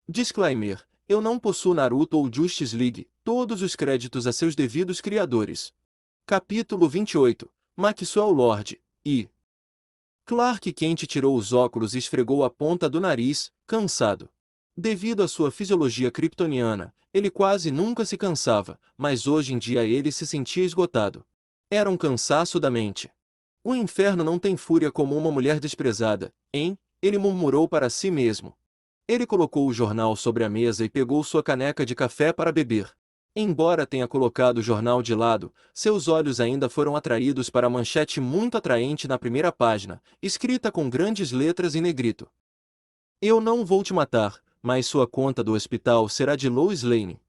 Disclaimer: eu não possuo Naruto ou Justice League, todos os créditos a seus devidos criadores. Capítulo 28. Maxwell Lord, e Clark Kent tirou os óculos e esfregou a ponta do nariz, cansado. Devido à sua fisiologia kryptoniana, ele quase nunca se cansava, mas hoje em dia ele se sentia esgotado. Era um cansaço da mente. O inferno não tem fúria como uma mulher desprezada, hein? Ele murmurou para si mesmo. Ele colocou o jornal sobre a mesa e pegou sua caneca de café para beber. Embora tenha colocado o jornal de lado, seus olhos ainda foram atraídos para a manchete muito atraente na primeira página, escrita com grandes letras em negrito. Eu não vou te matar, mas sua conta do hospital será de Lois Lane.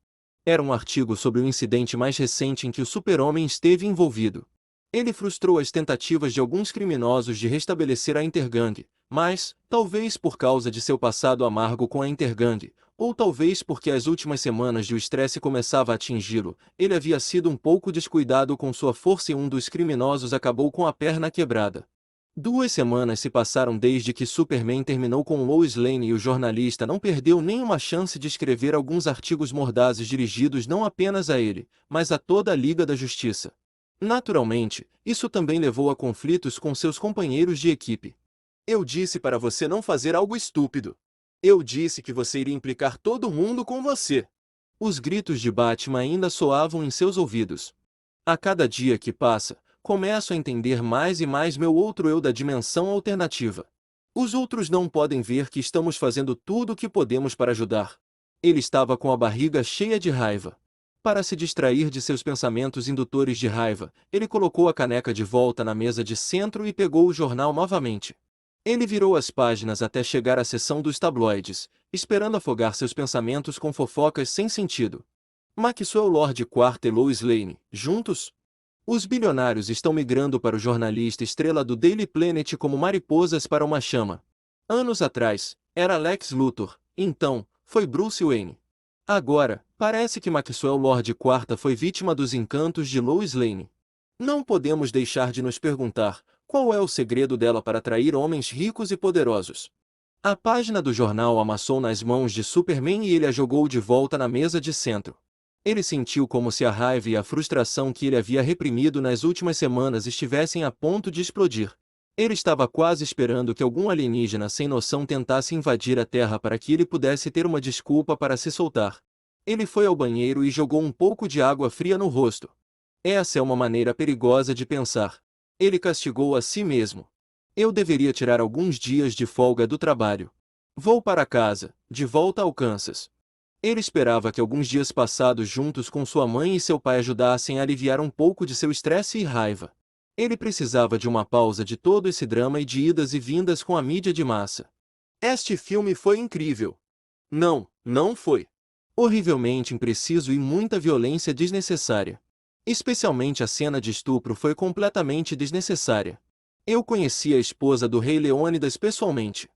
Era um artigo sobre o incidente mais recente em que o super-homem esteve envolvido. Ele frustrou as tentativas de alguns criminosos de restabelecer a Intergang, mas, talvez por causa de seu passado amargo com a Intergang, ou talvez porque as últimas semanas de o estresse começava a atingi-lo, ele havia sido um pouco descuidado com sua força e um dos criminosos acabou com a perna quebrada. 2 semanas se passaram desde que Superman terminou com Lois Lane e o jornalista não perdeu nenhuma chance de escrever alguns artigos mordazes dirigidos não apenas a ele, mas a toda a Liga da Justiça. Naturalmente, isso também levou a conflitos com seus companheiros de equipe. Eu disse para você não fazer algo estúpido. Eu disse que você iria implicar todo mundo com você. Os gritos de Batman ainda soavam em seus ouvidos. A cada dia que passa, começo a entender mais e mais meu outro eu da dimensão alternativa. Os outros não podem ver que estamos fazendo tudo o que podemos para ajudar. Ele estava com a barriga cheia de raiva. Para se distrair de seus pensamentos indutores de raiva, ele colocou a caneca de volta na mesa de centro e pegou o jornal novamente. Ele virou as páginas até chegar à seção dos tabloides, esperando afogar seus pensamentos com fofocas sem sentido. Maxwell Lord IV e Lois Lane, juntos? Os bilionários estão migrando para o jornalista estrela do Daily Planet como mariposas para uma chama. Anos atrás, era Lex Luthor, então, foi Bruce Wayne. Agora, parece que Maxwell Lord IV foi vítima dos encantos de Lois Lane. Não podemos deixar de nos perguntar, qual é o segredo dela para atrair homens ricos e poderosos? A página do jornal amassou nas mãos de Superman e ele a jogou de volta na mesa de centro. Ele sentiu como se a raiva e a frustração que ele havia reprimido nas últimas semanas estivessem a ponto de explodir. Ele estava quase esperando que algum alienígena sem noção tentasse invadir a Terra para que ele pudesse ter uma desculpa para se soltar. Ele foi ao banheiro e jogou um pouco de água fria no rosto. Essa é uma maneira perigosa de pensar. Ele castigou a si mesmo. Eu deveria tirar alguns dias de folga do trabalho. Vou para casa, de volta ao Kansas. Ele esperava que alguns dias passados juntos com sua mãe e seu pai ajudassem a aliviar um pouco de seu estresse e raiva. Ele precisava de uma pausa de todo esse drama e de idas e vindas com a mídia de massa. Este filme foi incrível. Não, não foi. Horrivelmente impreciso e muita violência desnecessária. Especialmente a cena de estupro foi completamente desnecessária. Eu conheci a esposa do Rei Leônidas pessoalmente.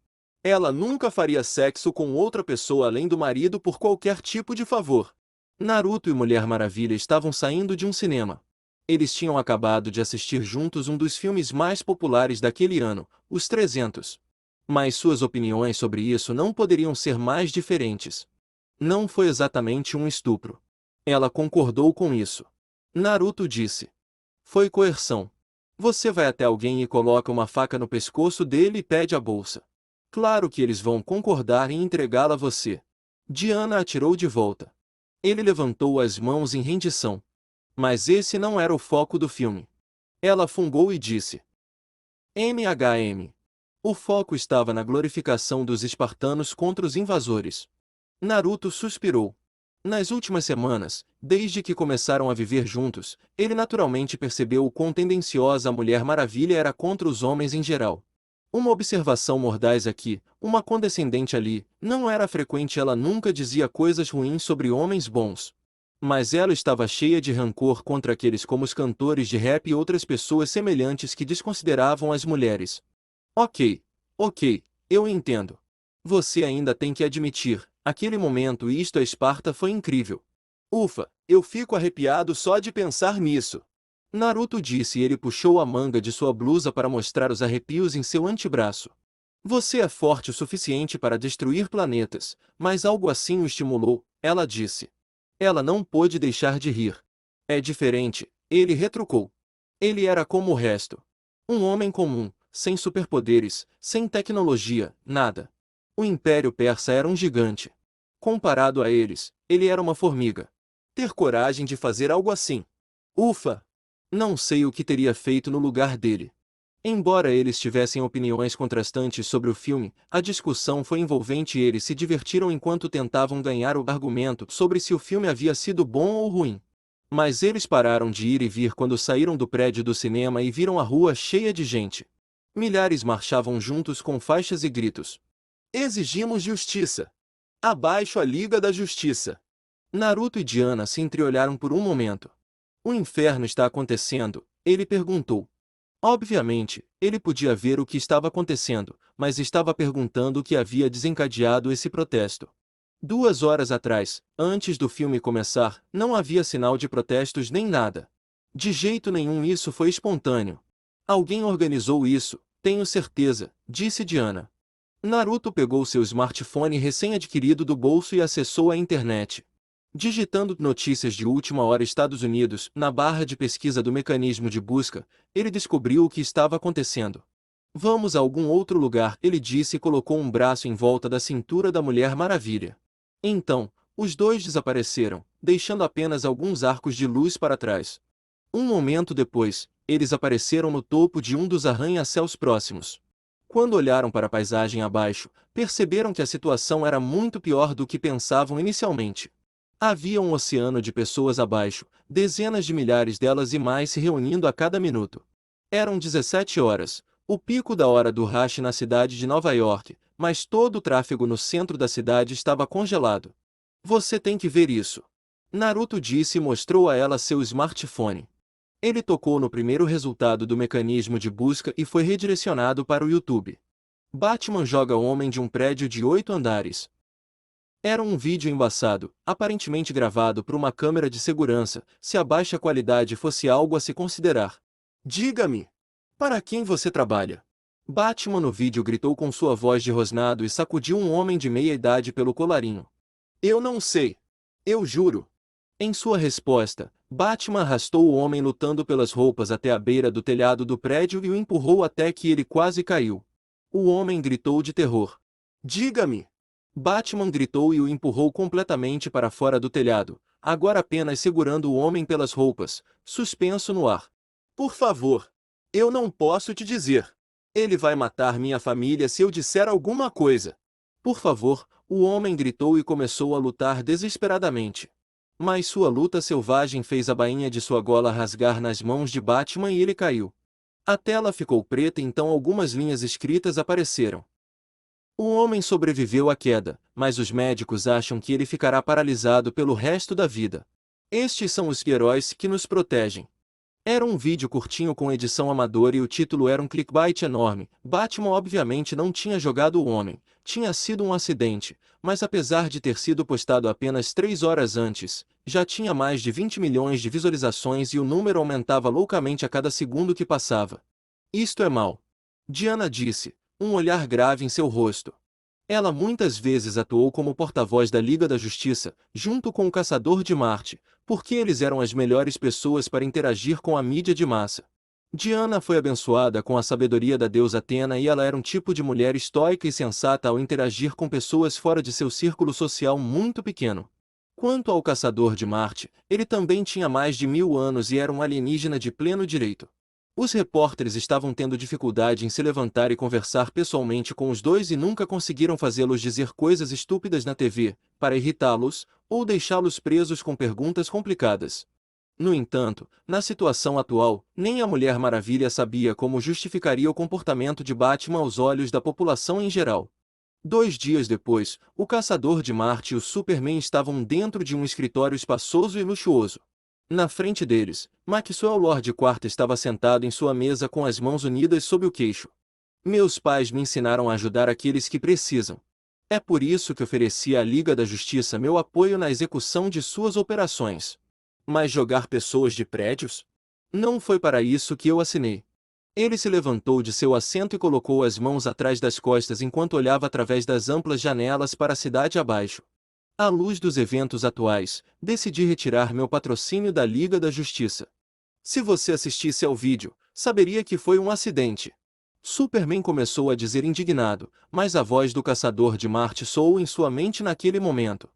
Ela nunca faria sexo com outra pessoa além do marido por qualquer tipo de favor. Naruto e Mulher Maravilha estavam saindo de um cinema. Eles tinham acabado de assistir juntos um dos filmes mais populares daquele ano, Os 300. Mas suas opiniões sobre isso não poderiam ser mais diferentes. Não foi exatamente um estupro. Ela concordou com isso. Naruto disse. Foi coerção. Você vai até alguém e coloca uma faca no pescoço dele e pede a bolsa. Claro que eles vão concordar em entregá-la a você. Diana atirou de volta. Ele levantou as mãos em rendição. Mas esse não era o foco do filme. Ela fungou e disse. MHM. O foco estava na glorificação dos espartanos contra os invasores. Naruto suspirou. Nas últimas semanas, desde que começaram a viver juntos, ele naturalmente percebeu o quão tendenciosa a Mulher Maravilha era contra os homens em geral. Uma observação mordaz aqui, uma condescendente ali, não era frequente, ela nunca dizia coisas ruins sobre homens bons. Mas ela estava cheia de rancor contra aqueles como os cantores de rap e outras pessoas semelhantes que desconsideravam as mulheres. Ok, eu entendo. Você ainda tem que admitir, aquele momento e isto a Esparta foi incrível. Ufa, eu fico arrepiado só de pensar nisso. Naruto disse e ele puxou a manga de sua blusa para mostrar os arrepios em seu antebraço. Você é forte o suficiente para destruir planetas, mas algo assim o estimulou, ela disse. Ela não pôde deixar de rir. É diferente, ele retrucou. Ele era como o resto. Um homem comum, sem superpoderes, sem tecnologia, nada. O Império Persa era um gigante. Comparado a eles, ele era uma formiga. Ter coragem de fazer algo assim. Ufa! Não sei o que teria feito no lugar dele. Embora eles tivessem opiniões contrastantes sobre o filme, a discussão foi envolvente e eles se divertiram enquanto tentavam ganhar o argumento sobre se o filme havia sido bom ou ruim. Mas eles pararam de ir e vir quando saíram do prédio do cinema e viram a rua cheia de gente. Milhares marchavam juntos com faixas e gritos. Exigimos justiça! Abaixo a Liga da Justiça! Naruto e Diana se entreolharam por um momento. O inferno está acontecendo, ele perguntou. Obviamente, ele podia ver o que estava acontecendo, mas estava perguntando o que havia desencadeado esse protesto. 2 horas atrás, antes do filme começar, não havia sinal de protestos nem nada. De jeito nenhum isso foi espontâneo. Alguém organizou isso, tenho certeza, disse Diana. Naruto pegou seu smartphone recém-adquirido do bolso e acessou a internet. Digitando notícias de última hora Estados Unidos na barra de pesquisa do mecanismo de busca, ele descobriu o que estava acontecendo. Vamos a algum outro lugar, ele disse e colocou um braço em volta da cintura da Mulher Maravilha. Então, os dois desapareceram, deixando apenas alguns arcos de luz para trás. Um momento depois, eles apareceram no topo de um dos arranha-céus próximos. Quando olharam para a paisagem abaixo, perceberam que a situação era muito pior do que pensavam inicialmente. Havia um oceano de pessoas abaixo, dezenas de milhares delas e mais se reunindo a cada minuto. Eram 17 horas, o pico da hora do rush na cidade de Nova York, mas todo o tráfego no centro da cidade estava congelado. Você tem que ver isso. Naruto disse e mostrou a ela seu smartphone. Ele tocou no primeiro resultado do mecanismo de busca e foi redirecionado para o YouTube. Batman joga homem de um prédio de 8 andares. Era um vídeo embaçado, aparentemente gravado por uma câmera de segurança, se a baixa qualidade fosse algo a se considerar. Diga-me, para quem você trabalha? Batman no vídeo gritou com sua voz de rosnado e sacudiu um homem de meia idade pelo colarinho. Eu não sei. Eu juro. Em sua resposta, Batman arrastou o homem lutando pelas roupas até a beira do telhado do prédio e o empurrou até que ele quase caiu. O homem gritou de terror. Diga-me! Batman gritou e o empurrou completamente para fora do telhado, agora apenas segurando o homem pelas roupas, suspenso no ar. Por favor! Eu não posso te dizer. Ele vai matar minha família se eu disser alguma coisa. Por favor, o homem gritou e começou a lutar desesperadamente. Mas sua luta selvagem fez a bainha de sua gola rasgar nas mãos de Batman e ele caiu. A tela ficou preta e então algumas linhas escritas apareceram. O homem sobreviveu à queda, mas os médicos acham que ele ficará paralisado pelo resto da vida. Estes são os heróis que nos protegem. Era um vídeo curtinho com edição amadora e o título era um clickbait enorme. Batman obviamente não tinha jogado o homem, tinha sido um acidente, mas apesar de ter sido postado apenas 3 horas antes, já tinha mais de 20 milhões de visualizações e o número aumentava loucamente a cada segundo que passava. Isto é mal. Diana disse, um olhar grave em seu rosto. Ela muitas vezes atuou como porta-voz da Liga da Justiça, junto com o Caçador de Marte, porque eles eram as melhores pessoas para interagir com a mídia de massa. Diana foi abençoada com a sabedoria da deusa Atena e ela era um tipo de mulher estoica e sensata ao interagir com pessoas fora de seu círculo social muito pequeno. Quanto ao Caçador de Marte, ele também tinha mais de 1000 anos e era um alienígena de pleno direito. Os repórteres estavam tendo dificuldade em se levantar e conversar pessoalmente com os dois e nunca conseguiram fazê-los dizer coisas estúpidas na TV, para irritá-los, ou deixá-los presos com perguntas complicadas. No entanto, na situação atual, nem a Mulher Maravilha sabia como justificaria o comportamento de Batman aos olhos da população em geral. 2 dias depois, o Caçador de Marte e o Superman estavam dentro de um escritório espaçoso e luxuoso. Na frente deles, Maxwell Lord IV estava sentado em sua mesa com as mãos unidas sob o queixo. Meus pais me ensinaram a ajudar aqueles que precisam. É por isso que ofereci à Liga da Justiça meu apoio na execução de suas operações. Mas jogar pessoas de prédios? Não foi para isso que eu assinei. Ele se levantou de seu assento e colocou as mãos atrás das costas enquanto olhava através das amplas janelas para a cidade abaixo. À luz dos eventos atuais, decidi retirar meu patrocínio da Liga da Justiça. Se você assistisse ao vídeo, saberia que foi um acidente. Superman começou a dizer indignado, mas a voz do Caçador de Marte soou em sua mente naquele momento.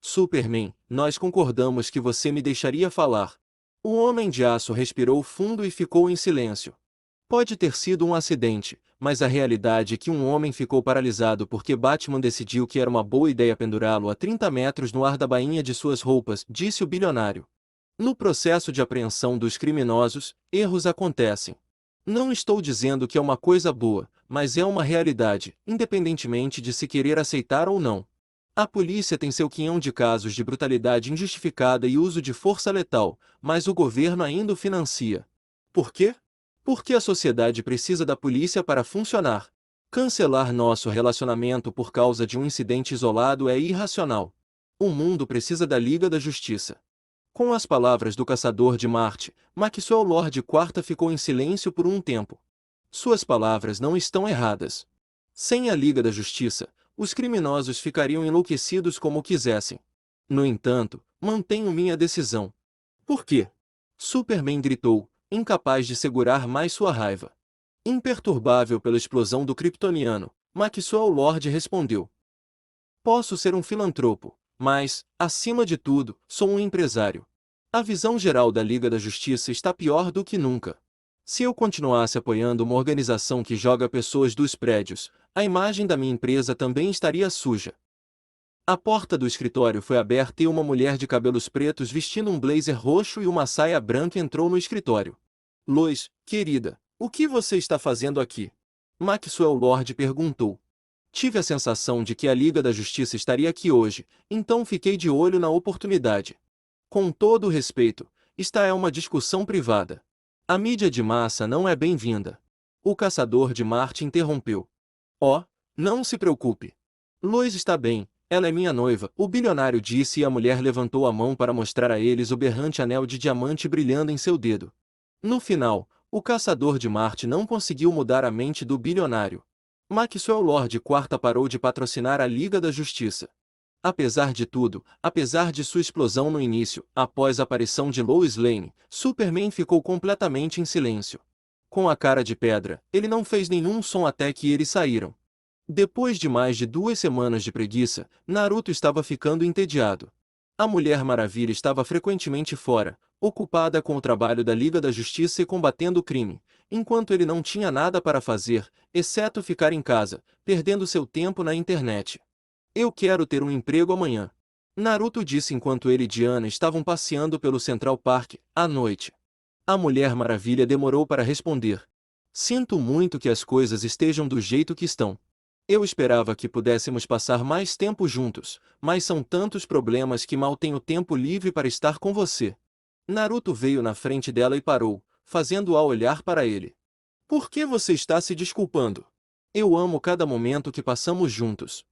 Superman, nós concordamos que você me deixaria falar. O Homem de Aço respirou fundo e ficou em silêncio. Pode ter sido um acidente, mas a realidade é que um homem ficou paralisado porque Batman decidiu que era uma boa ideia pendurá-lo a 30 metros no ar da bainha de suas roupas, disse o bilionário. No processo de apreensão dos criminosos, erros acontecem. Não estou dizendo que é uma coisa boa, mas é uma realidade, independentemente de se querer aceitar ou não. A polícia tem seu quinhão de casos de brutalidade injustificada e uso de força letal, mas o governo ainda o financia. Por quê? Porque a sociedade precisa da polícia para funcionar. Cancelar nosso relacionamento por causa de um incidente isolado é irracional. O mundo precisa da Liga da Justiça. Com as palavras do Caçador de Marte, Maxwell Lord Quarta ficou em silêncio por um tempo. Suas palavras não estão erradas. Sem a Liga da Justiça, os criminosos ficariam enlouquecidos como quisessem. No entanto, mantenho minha decisão. Por quê? Superman gritou, incapaz de segurar mais sua raiva. Imperturbável pela explosão do kryptoniano, Maxwell Lord respondeu. Posso ser um filantropo, mas, acima de tudo, sou um empresário. A visão geral da Liga da Justiça está pior do que nunca. Se eu continuasse apoiando uma organização que joga pessoas dos prédios, a imagem da minha empresa também estaria suja. A porta do escritório foi aberta e uma mulher de cabelos pretos vestindo um blazer roxo e uma saia branca entrou no escritório. Lois, querida, o que você está fazendo aqui? Maxwell Lord perguntou. Tive a sensação de que a Liga da Justiça estaria aqui hoje, então fiquei de olho na oportunidade. Com todo o respeito, esta é uma discussão privada. A mídia de massa não é bem-vinda. O Caçador de Marte interrompeu. Oh, não se preocupe. Lois está bem, ela é minha noiva, o bilionário disse e a mulher levantou a mão para mostrar a eles o berrante anel de diamante brilhando em seu dedo. No final, o Caçador de Marte não conseguiu mudar a mente do bilionário. Maxwell Lord Quarta parou de patrocinar a Liga da Justiça. Apesar de tudo, apesar de sua explosão no início, após a aparição de Lois Lane, Superman ficou completamente em silêncio. Com a cara de pedra, ele não fez nenhum som até que eles saíram. Depois de mais de 2 semanas de preguiça, Naruto estava ficando entediado. A Mulher Maravilha estava frequentemente fora, ocupada com o trabalho da Liga da Justiça e combatendo o crime, enquanto ele não tinha nada para fazer, exceto ficar em casa, perdendo seu tempo na internet. Eu quero ter um emprego amanhã. Naruto disse enquanto ele e Diana estavam passeando pelo Central Park, à noite. A Mulher Maravilha demorou para responder. Sinto muito que as coisas estejam do jeito que estão. Eu esperava que pudéssemos passar mais tempo juntos, mas são tantos problemas que mal tenho tempo livre para estar com você. Naruto veio na frente dela e parou, fazendo-a olhar para ele. Por que você está se desculpando? Eu amo cada momento que passamos juntos.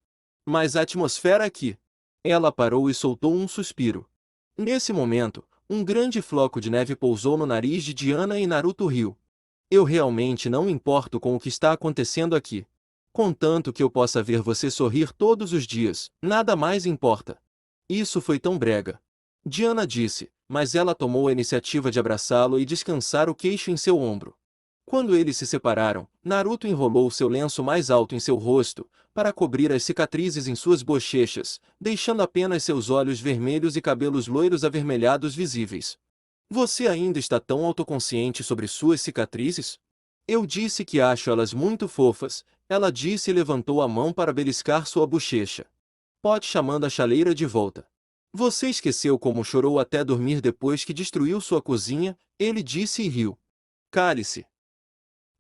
Mas a atmosfera aqui. Ela parou e soltou um suspiro. Nesse momento, um grande floco de neve pousou no nariz de Diana e Naruto riu. Eu realmente não me importo com o que está acontecendo aqui. Contanto que eu possa ver você sorrir todos os dias, nada mais importa. Isso foi tão brega. Diana disse, mas ela tomou a iniciativa de abraçá-lo e descansar o queixo em seu ombro. Quando eles se separaram, Naruto enrolou seu lenço mais alto em seu rosto, para cobrir as cicatrizes em suas bochechas, deixando apenas seus olhos vermelhos e cabelos loiros avermelhados visíveis. Você ainda está tão autoconsciente sobre suas cicatrizes? Eu disse que acho elas muito fofas, ela disse e levantou a mão para beliscar sua bochecha. Pot chamando a chaleira de volta. Você esqueceu como chorou até dormir depois que destruiu sua cozinha, ele disse e riu. Cale-se.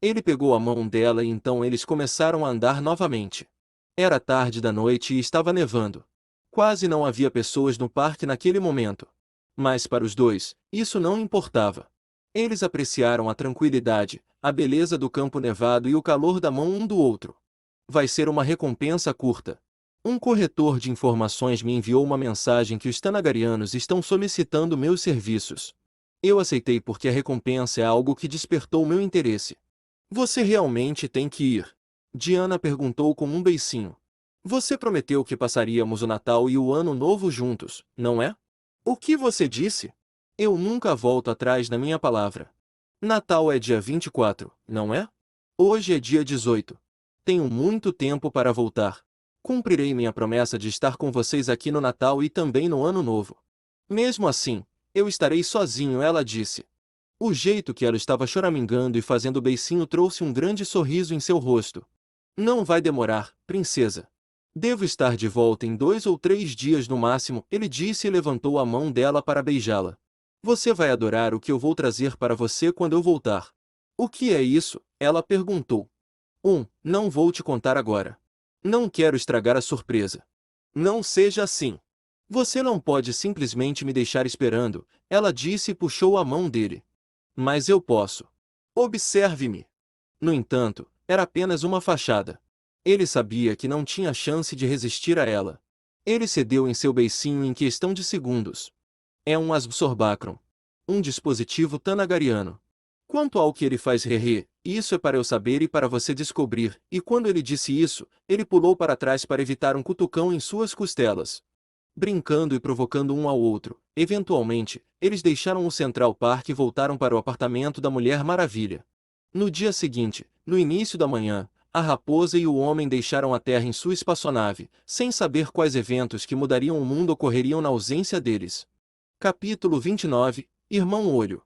Ele pegou a mão dela e então eles começaram a andar novamente. Era tarde da noite e estava nevando. Quase não havia pessoas no parque naquele momento. Mas para os dois, isso não importava. Eles apreciaram a tranquilidade, a beleza do campo nevado e o calor da mão um do outro. Vai ser uma recompensa curta. Um corretor de informações me enviou uma mensagem que os Tanagarianos estão solicitando meus serviços. Eu aceitei porque a recompensa é algo que despertou meu interesse. Você realmente tem que ir? Diana perguntou com um beicinho. Você prometeu que passaríamos o Natal e o Ano Novo juntos, não é? O que você disse? Eu nunca volto atrás na minha palavra. Natal é dia 24, não é? Hoje é dia 18. Tenho muito tempo para voltar. Cumprirei minha promessa de estar com vocês aqui no Natal e também no Ano Novo. Mesmo assim, eu estarei sozinho, ela disse. O jeito que ela estava choramingando e fazendo beicinho trouxe um grande sorriso em seu rosto. Não vai demorar, princesa. Devo estar de volta em 2 ou 3 dias no máximo, ele disse e levantou a mão dela para beijá-la. Você vai adorar o que eu vou trazer para você quando eu voltar. O que é isso? Ela perguntou. Não vou te contar agora. Não quero estragar a surpresa. Não seja assim. Você não pode simplesmente me deixar esperando, ela disse e puxou a mão dele. Mas eu posso. Observe-me. No entanto, era apenas uma fachada. Ele sabia que não tinha chance de resistir a ela. Ele cedeu em seu beicinho em questão de segundos. É um Absorbacron. Um dispositivo tanagariano. Quanto ao que ele faz isso é para eu saber e para você descobrir, e quando ele disse isso, ele pulou para trás para evitar um cutucão em suas costelas. Brincando e provocando um ao outro, eventualmente, eles deixaram o Central Park e voltaram para o apartamento da Mulher Maravilha. No dia seguinte, no início da manhã, a raposa e o homem deixaram a Terra em sua espaçonave, sem saber quais eventos que mudariam o mundo ocorreriam na ausência deles. Capítulo 29 Irmão Olho.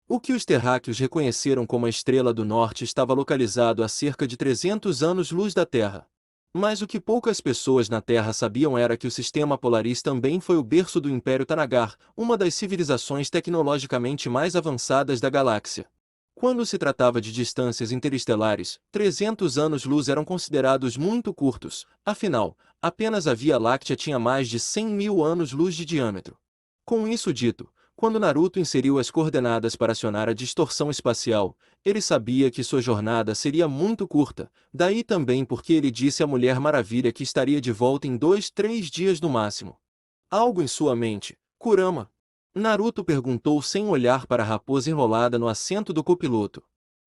O que os terráqueos reconheceram como a Estrela do Norte estava localizado a cerca de 300 anos-luz da Terra. Mas o que poucas pessoas na Terra sabiam era que o sistema Polaris também foi o berço do Império Tanagar, uma das civilizações tecnologicamente mais avançadas da galáxia. Quando se tratava de distâncias interestelares, 300 anos-luz eram considerados muito curtos, afinal, apenas a Via Láctea tinha mais de 100.000 anos-luz de diâmetro. Com isso dito, quando Naruto inseriu as coordenadas para acionar a distorção espacial, ele sabia que sua jornada seria muito curta, daí também porque ele disse à Mulher Maravilha que estaria de volta em 2, 3 dias no máximo. Algo em sua mente, Kurama? Naruto perguntou sem olhar para a raposa enrolada no assento do copiloto.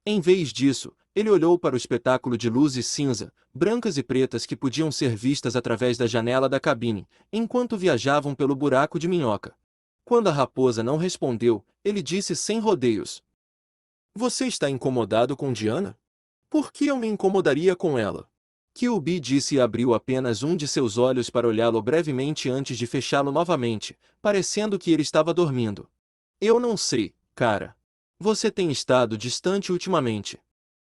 Em vez disso, ele olhou para o espetáculo de luzes cinza, brancas e pretas que podiam ser vistas através da janela da cabine, enquanto viajavam pelo buraco de minhoca. Quando a raposa não respondeu, ele disse sem rodeios. Você está incomodado com Diana? Por que eu me incomodaria com ela? Kyuubi disse e abriu apenas um de seus olhos para olhá-lo brevemente antes de fechá-lo novamente, parecendo que ele estava dormindo. Eu não sei, cara. Você tem estado distante ultimamente.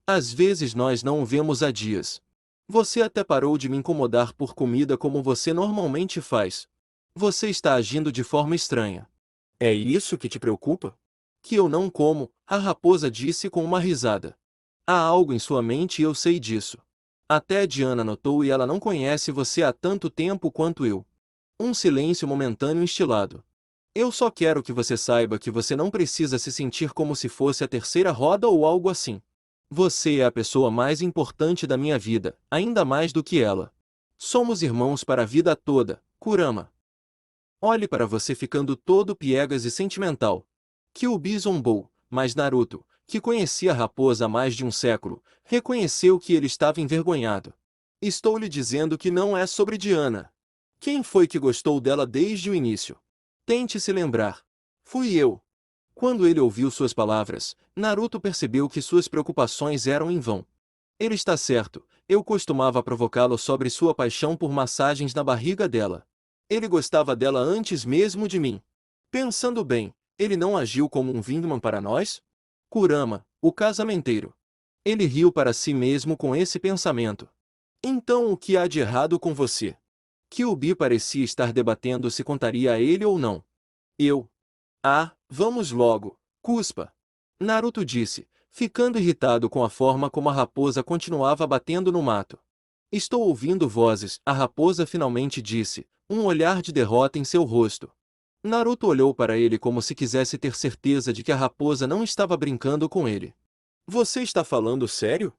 Às vezes nós não o vemos há dias. Você até parou de me incomodar por comida como você normalmente faz. Você está agindo de forma estranha. É isso que te preocupa? Que eu não como, a raposa disse com uma risada. Há algo em sua mente e eu sei disso. Até Diana notou e ela não conhece você há tanto tempo quanto eu. Um silêncio momentâneo instilado. Eu só quero que você saiba que você não precisa se sentir como se fosse a terceira roda ou algo assim. Você é a pessoa mais importante da minha vida, ainda mais do que ela. Somos irmãos para a vida toda, Kurama. Olhe para você ficando todo piegas e sentimental. Kyuubi zombou, mas Naruto, que conhecia a raposa há mais de um século, reconheceu que ele estava envergonhado. Estou lhe dizendo que não é sobre Diana. Quem foi que gostou dela desde o início? Tente se lembrar. Fui eu. Quando ele ouviu suas palavras, Naruto percebeu que suas preocupações eram em vão. Ele está certo, eu costumava provocá-lo sobre sua paixão por massagens na barriga dela. Ele gostava dela antes mesmo de mim. Pensando bem, ele não agiu como um wingman para nós? Kurama, o casamenteiro. Ele riu para si mesmo com esse pensamento. Então o que há de errado com você? Kyuubi parecia estar debatendo se contaria a ele ou não. Eu. Vamos logo, cuspa. Naruto disse, ficando irritado com a forma como a raposa continuava batendo no mato. Estou ouvindo vozes, a raposa finalmente disse, um olhar de derrota em seu rosto. Naruto olhou para ele como se quisesse ter certeza de que a raposa não estava brincando com ele. Você está falando sério?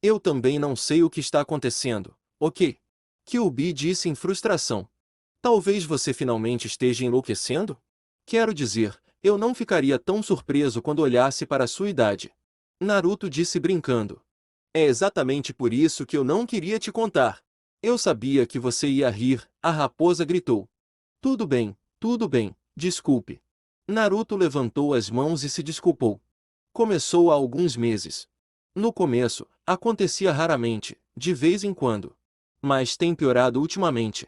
Eu também não sei o que está acontecendo, ok? Kyuubi disse em frustração. Talvez você finalmente esteja enlouquecendo? Quero dizer, eu não ficaria tão surpreso quando olhasse para a sua idade. Naruto disse brincando. É exatamente por isso que eu não queria te contar. Eu sabia que você ia rir, a raposa gritou. Tudo bem, desculpe. Naruto levantou as mãos e se desculpou. Começou há alguns meses. No começo, acontecia raramente, de vez em quando. Mas tem piorado ultimamente.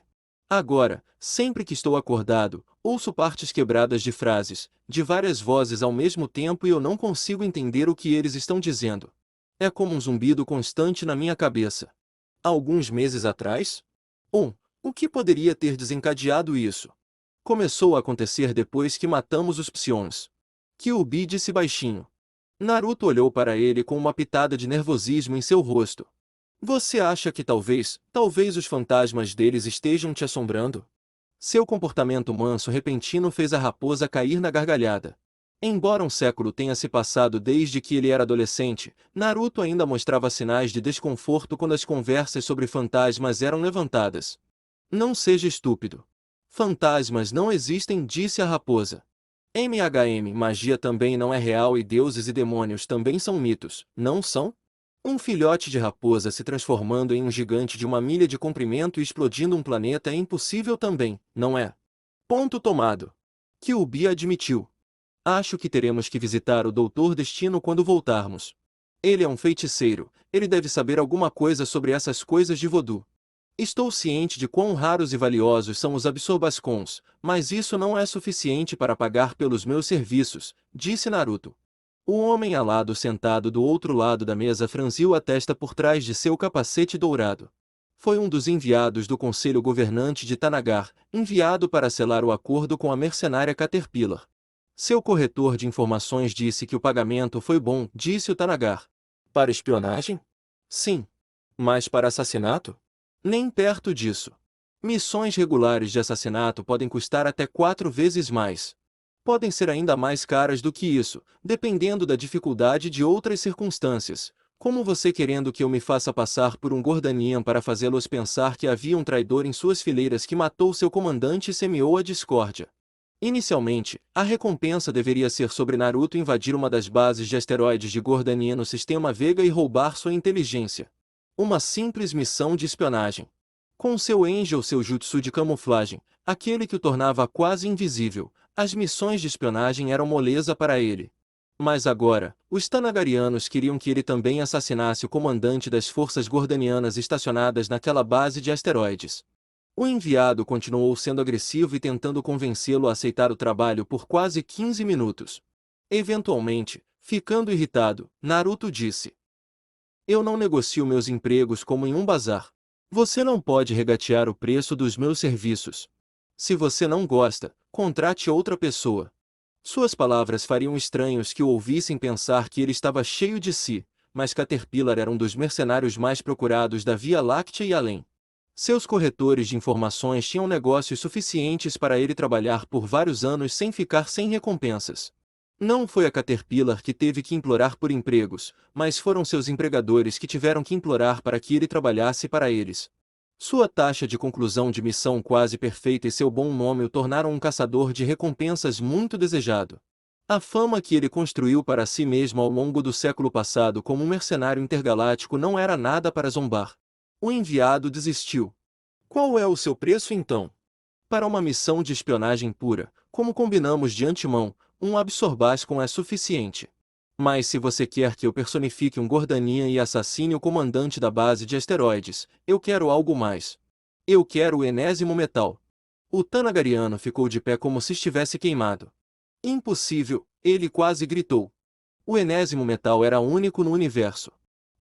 Agora, sempre que estou acordado, ouço partes quebradas de frases, de várias vozes ao mesmo tempo e eu não consigo entender o que eles estão dizendo. É como um zumbido constante na minha cabeça. Alguns meses atrás? O que poderia ter desencadeado isso? Começou a acontecer depois que matamos os Psions. Kyuubi disse baixinho. Naruto olhou para ele com uma pitada de nervosismo em seu rosto. Você acha que talvez os fantasmas deles estejam te assombrando? Seu comportamento manso repentino fez a raposa cair na gargalhada. Embora um século tenha se passado desde que ele era adolescente, Naruto ainda mostrava sinais de desconforto quando as conversas sobre fantasmas eram levantadas. Não seja estúpido. Fantasmas não existem, disse a raposa. Magia também não é real e deuses e demônios também são mitos, não são? Um filhote de raposa se transformando em um gigante de 1 milha de comprimento e explodindo um planeta é impossível também, não é? Ponto tomado. Kyuubi admitiu. Acho que teremos que visitar o Doutor Destino quando voltarmos. Ele é um feiticeiro, ele deve saber alguma coisa sobre essas coisas de voodoo. Estou ciente de quão raros e valiosos são os absorbascons, mas isso não é suficiente para pagar pelos meus serviços, disse Naruto. O homem alado sentado do outro lado da mesa franziu a testa por trás de seu capacete dourado. Foi um dos enviados do Conselho Governante de Tanagar, enviado para selar o acordo com a mercenária Caterpillar. Seu corretor de informações disse que o pagamento foi bom, disse o Tanagar. Para espionagem? Sim. Mas para assassinato? Nem perto disso. Missões regulares de assassinato podem custar até 4 vezes mais. Podem ser ainda mais caras do que isso, dependendo da dificuldade de outras circunstâncias, como você querendo que eu me faça passar por um Gordanian para fazê-los pensar que havia um traidor em suas fileiras que matou seu comandante e semeou a discórdia. Inicialmente, a recompensa deveria ser sobre Naruto invadir uma das bases de asteroides de Gordania no sistema Vega e roubar sua inteligência. Uma simples missão de espionagem. Com seu Angel, seu jutsu de camuflagem, aquele que o tornava quase invisível, as missões de espionagem eram moleza para ele. Mas agora, os Tanagarianos queriam que ele também assassinasse o comandante das forças gordanianas estacionadas naquela base de asteroides. O enviado continuou sendo agressivo e tentando convencê-lo a aceitar o trabalho por quase 15 minutos. Eventualmente, ficando irritado, Naruto disse: Eu não negocio meus empregos como em um bazar. Você não pode regatear o preço dos meus serviços. Se você não gosta, contrate outra pessoa. Suas palavras fariam estranhos que o ouvissem pensar que ele estava cheio de si, mas Caterpillar era um dos mercenários mais procurados da Via Láctea e além. Seus corretores de informações tinham negócios suficientes para ele trabalhar por vários anos sem ficar sem recompensas. Não foi a Caterpillar que teve que implorar por empregos, mas foram seus empregadores que tiveram que implorar para que ele trabalhasse para eles. Sua taxa de conclusão de missão quase perfeita e seu bom nome o tornaram um caçador de recompensas muito desejado. A fama que ele construiu para si mesmo ao longo do século passado como um mercenário intergaláctico não era nada para zombar. O enviado desistiu. Qual é o seu preço então? Para uma missão de espionagem pura, como combinamos de antemão, um absorbascon é suficiente. Mas se você quer que eu personifique um Gordanian e assassine o comandante da base de asteroides, eu quero algo mais. Eu quero o enésimo metal. O Tanagariano ficou de pé como se estivesse queimado. Impossível, ele quase gritou. O enésimo metal era único no universo.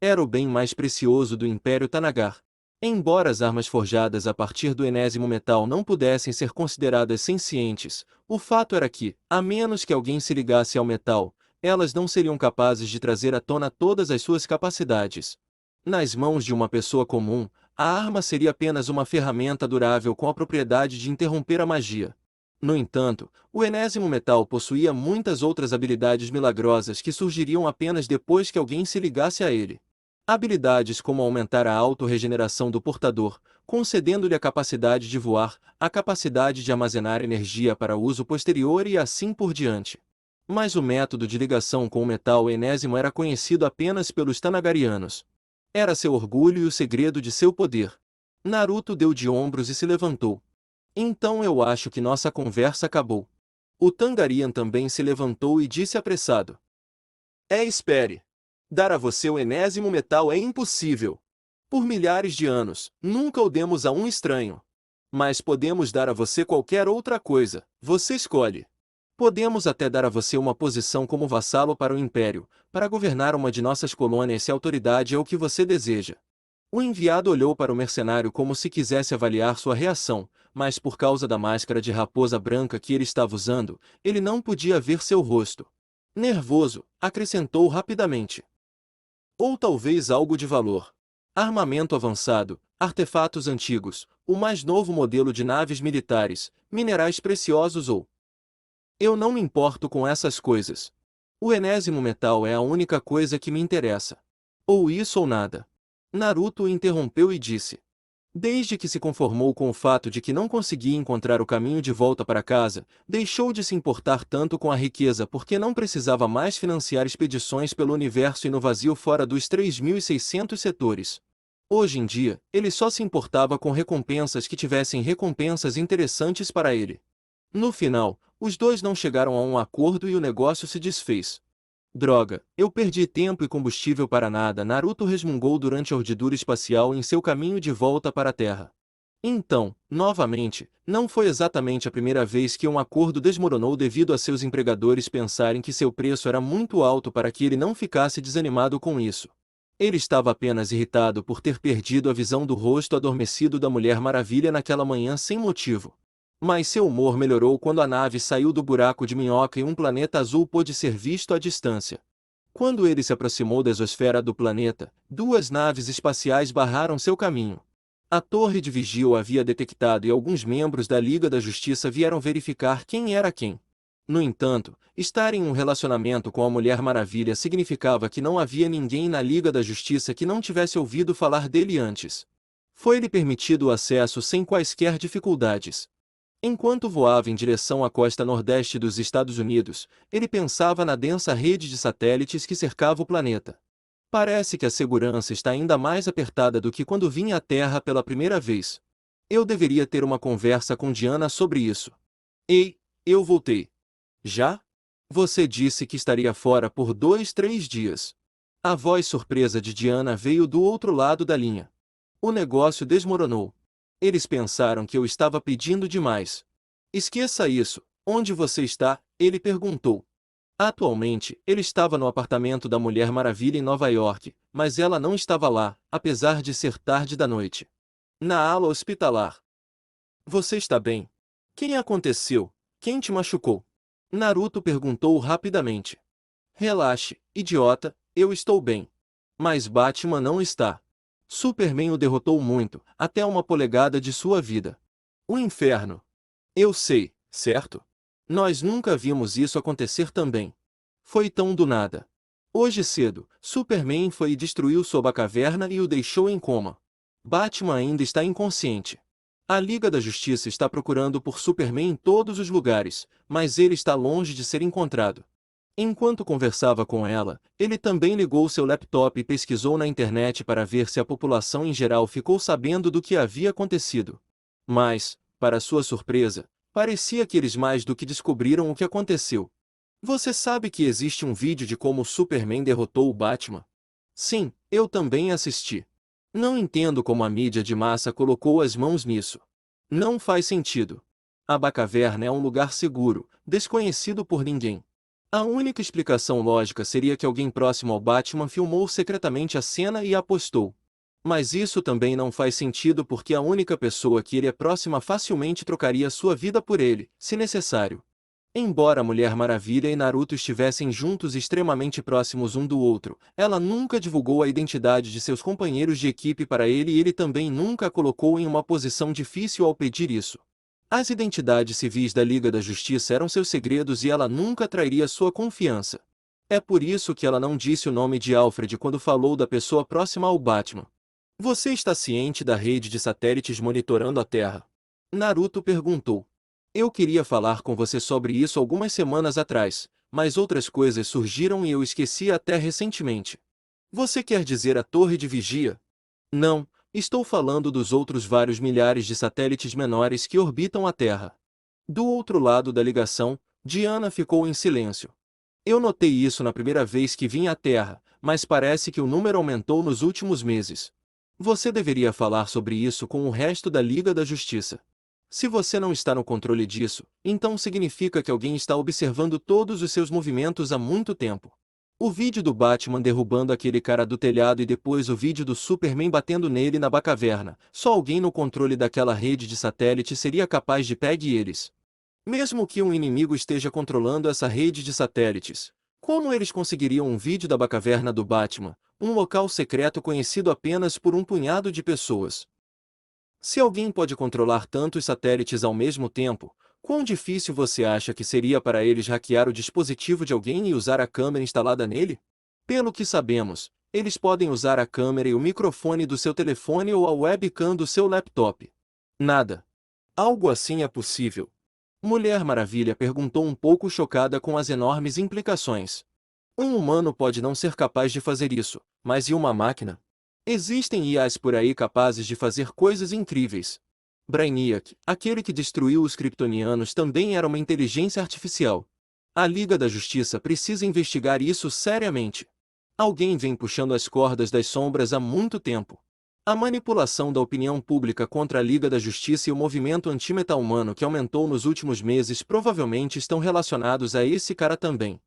Era o bem mais precioso do Império Tanagar. Embora as armas forjadas a partir do enésimo metal não pudessem ser consideradas sencientes, o fato era que, a menos que alguém se ligasse ao metal, elas não seriam capazes de trazer à tona todas as suas capacidades. Nas mãos de uma pessoa comum, a arma seria apenas uma ferramenta durável com a propriedade de interromper a magia. No entanto, o enésimo metal possuía muitas outras habilidades milagrosas que surgiriam apenas depois que alguém se ligasse a ele. Habilidades como aumentar a autorregeneração do portador, concedendo-lhe a capacidade de voar, a capacidade de armazenar energia para uso posterior e assim por diante. Mas o método de ligação com o metal enésimo era conhecido apenas pelos Tanagarianos. Era seu orgulho e o segredo de seu poder. Naruto deu de ombros e se levantou. Então eu acho que nossa conversa acabou. O Tangarian também se levantou e disse apressado. Espere. Dar a você o enésimo metal é impossível. Por milhares de anos, nunca o demos a um estranho. Mas podemos dar a você qualquer outra coisa, você escolhe. Podemos até dar a você uma posição como vassalo para o Império, para governar uma de nossas colônias se a autoridade é o que você deseja. O enviado olhou para o mercenário como se quisesse avaliar sua reação, mas por causa da máscara de raposa branca que ele estava usando, ele não podia ver seu rosto. Nervoso, acrescentou rapidamente. Ou talvez algo de valor. Armamento avançado, artefatos antigos, o mais novo modelo de naves militares, minerais preciosos ou... Eu não me importo com essas coisas. O enésimo metal é a única coisa que me interessa. Ou isso ou nada. Naruto o interrompeu e disse. Desde que se conformou com o fato de que não conseguia encontrar o caminho de volta para casa, deixou de se importar tanto com a riqueza porque não precisava mais financiar expedições pelo universo e no vazio fora dos 3.600 setores. Hoje em dia, ele só se importava com recompensas que tivessem recompensas interessantes para ele. No final, os dois não chegaram a um acordo e o negócio se desfez. Droga, eu perdi tempo e combustível para nada, Naruto resmungou durante a urdidura espacial em seu caminho de volta para a Terra. Então, novamente, não foi exatamente a primeira vez que um acordo desmoronou devido a seus empregadores pensarem que seu preço era muito alto para que ele não ficasse desanimado com isso. Ele estava apenas irritado por ter perdido a visão do rosto adormecido da Mulher Maravilha naquela manhã sem motivo. Mas seu humor melhorou quando a nave saiu do buraco de minhoca e um planeta azul pôde ser visto à distância. Quando ele se aproximou da exosfera do planeta, duas naves espaciais barraram seu caminho. A torre de vigia o havia detectado e alguns membros da Liga da Justiça vieram verificar quem era quem. No entanto, estar em um relacionamento com a Mulher Maravilha significava que não havia ninguém na Liga da Justiça que não tivesse ouvido falar dele antes. Foi-lhe permitido o acesso sem quaisquer dificuldades. Enquanto voava em direção à costa nordeste dos Estados Unidos, ele pensava na densa rede de satélites que cercava o planeta. Parece que a segurança está ainda mais apertada do que quando vinha à Terra pela primeira vez. Eu deveria ter uma conversa com Diana sobre isso. Ei, eu voltei. Já? Você disse que estaria fora por 2, 3 dias. A voz surpresa de Diana veio do outro lado da linha. O negócio desmoronou. Eles pensaram que eu estava pedindo demais. Esqueça isso. Onde você está? Ele perguntou. Atualmente, ele estava no apartamento da Mulher Maravilha em Nova York, mas ela não estava lá, apesar de ser tarde da noite. Na ala hospitalar. Você está bem? Quem aconteceu? Quem te machucou? Naruto perguntou rapidamente. Relaxe, idiota, eu estou bem. Mas Batman não está. Superman o derrotou muito, até 1 polegada de sua vida. O inferno. Eu sei, certo? Nós nunca vimos isso acontecer também. Foi tão do nada. Hoje cedo, Superman foi e destruiu sua caverna e o deixou em coma. Batman ainda está inconsciente. A Liga da Justiça está procurando por Superman em todos os lugares, mas ele está longe de ser encontrado. Enquanto conversava com ela, ele também ligou seu laptop e pesquisou na internet para ver se a população em geral ficou sabendo do que havia acontecido. Mas, para sua surpresa, parecia que eles mais do que descobriram o que aconteceu. Você sabe que existe um vídeo de como o Superman derrotou o Batman? Sim, eu também assisti. Não entendo como a mídia de massa colocou as mãos nisso. Não faz sentido. A Batcaverna é um lugar seguro, desconhecido por ninguém. A única explicação lógica seria que alguém próximo ao Batman filmou secretamente a cena e a postou. Mas isso também não faz sentido porque a única pessoa que ele é próxima facilmente trocaria sua vida por ele, se necessário. Embora a Mulher Maravilha e Naruto estivessem juntos e extremamente próximos um do outro, ela nunca divulgou a identidade de seus companheiros de equipe para ele e ele também nunca a colocou em uma posição difícil ao pedir isso. As identidades civis da Liga da Justiça eram seus segredos e ela nunca trairia sua confiança. É por isso que ela não disse o nome de Alfred quando falou da pessoa próxima ao Batman. Você está ciente da rede de satélites monitorando a Terra? Naruto perguntou. Eu queria falar com você sobre isso algumas semanas atrás, mas outras coisas surgiram e eu esqueci até recentemente. Você quer dizer a torre de vigia? Não, estou falando dos outros vários milhares de satélites menores que orbitam a Terra. Do outro lado da ligação, Diana ficou em silêncio. Eu notei isso na primeira vez que vim à Terra, mas parece que o número aumentou nos últimos meses. Você deveria falar sobre isso com o resto da Liga da Justiça. Se você não está no controle disso, então significa que alguém está observando todos os seus movimentos há muito tempo. O vídeo do Batman derrubando aquele cara do telhado e depois o vídeo do Superman batendo nele na Batcaverna, só alguém no controle daquela rede de satélite seria capaz de pegar eles. Mesmo que um inimigo esteja controlando essa rede de satélites, como eles conseguiriam um vídeo da Batcaverna do Batman, um local secreto conhecido apenas por um punhado de pessoas? Se alguém pode controlar tantos satélites ao mesmo tempo, quão difícil você acha que seria para eles hackear o dispositivo de alguém e usar a câmera instalada nele? Pelo que sabemos, eles podem usar a câmera e o microfone do seu telefone ou a webcam do seu laptop. Nada. Algo assim é possível. Mulher Maravilha perguntou um pouco chocada com as enormes implicações. Um humano pode não ser capaz de fazer isso, mas e uma máquina? Existem IAs por aí capazes de fazer coisas incríveis. Brainiac, aquele que destruiu os kryptonianos, também era uma inteligência artificial. A Liga da Justiça precisa investigar isso seriamente. Alguém vem puxando as cordas das sombras há muito tempo. A manipulação da opinião pública contra a Liga da Justiça e o movimento anti-meta-humano que aumentou nos últimos meses provavelmente estão relacionados a esse cara também.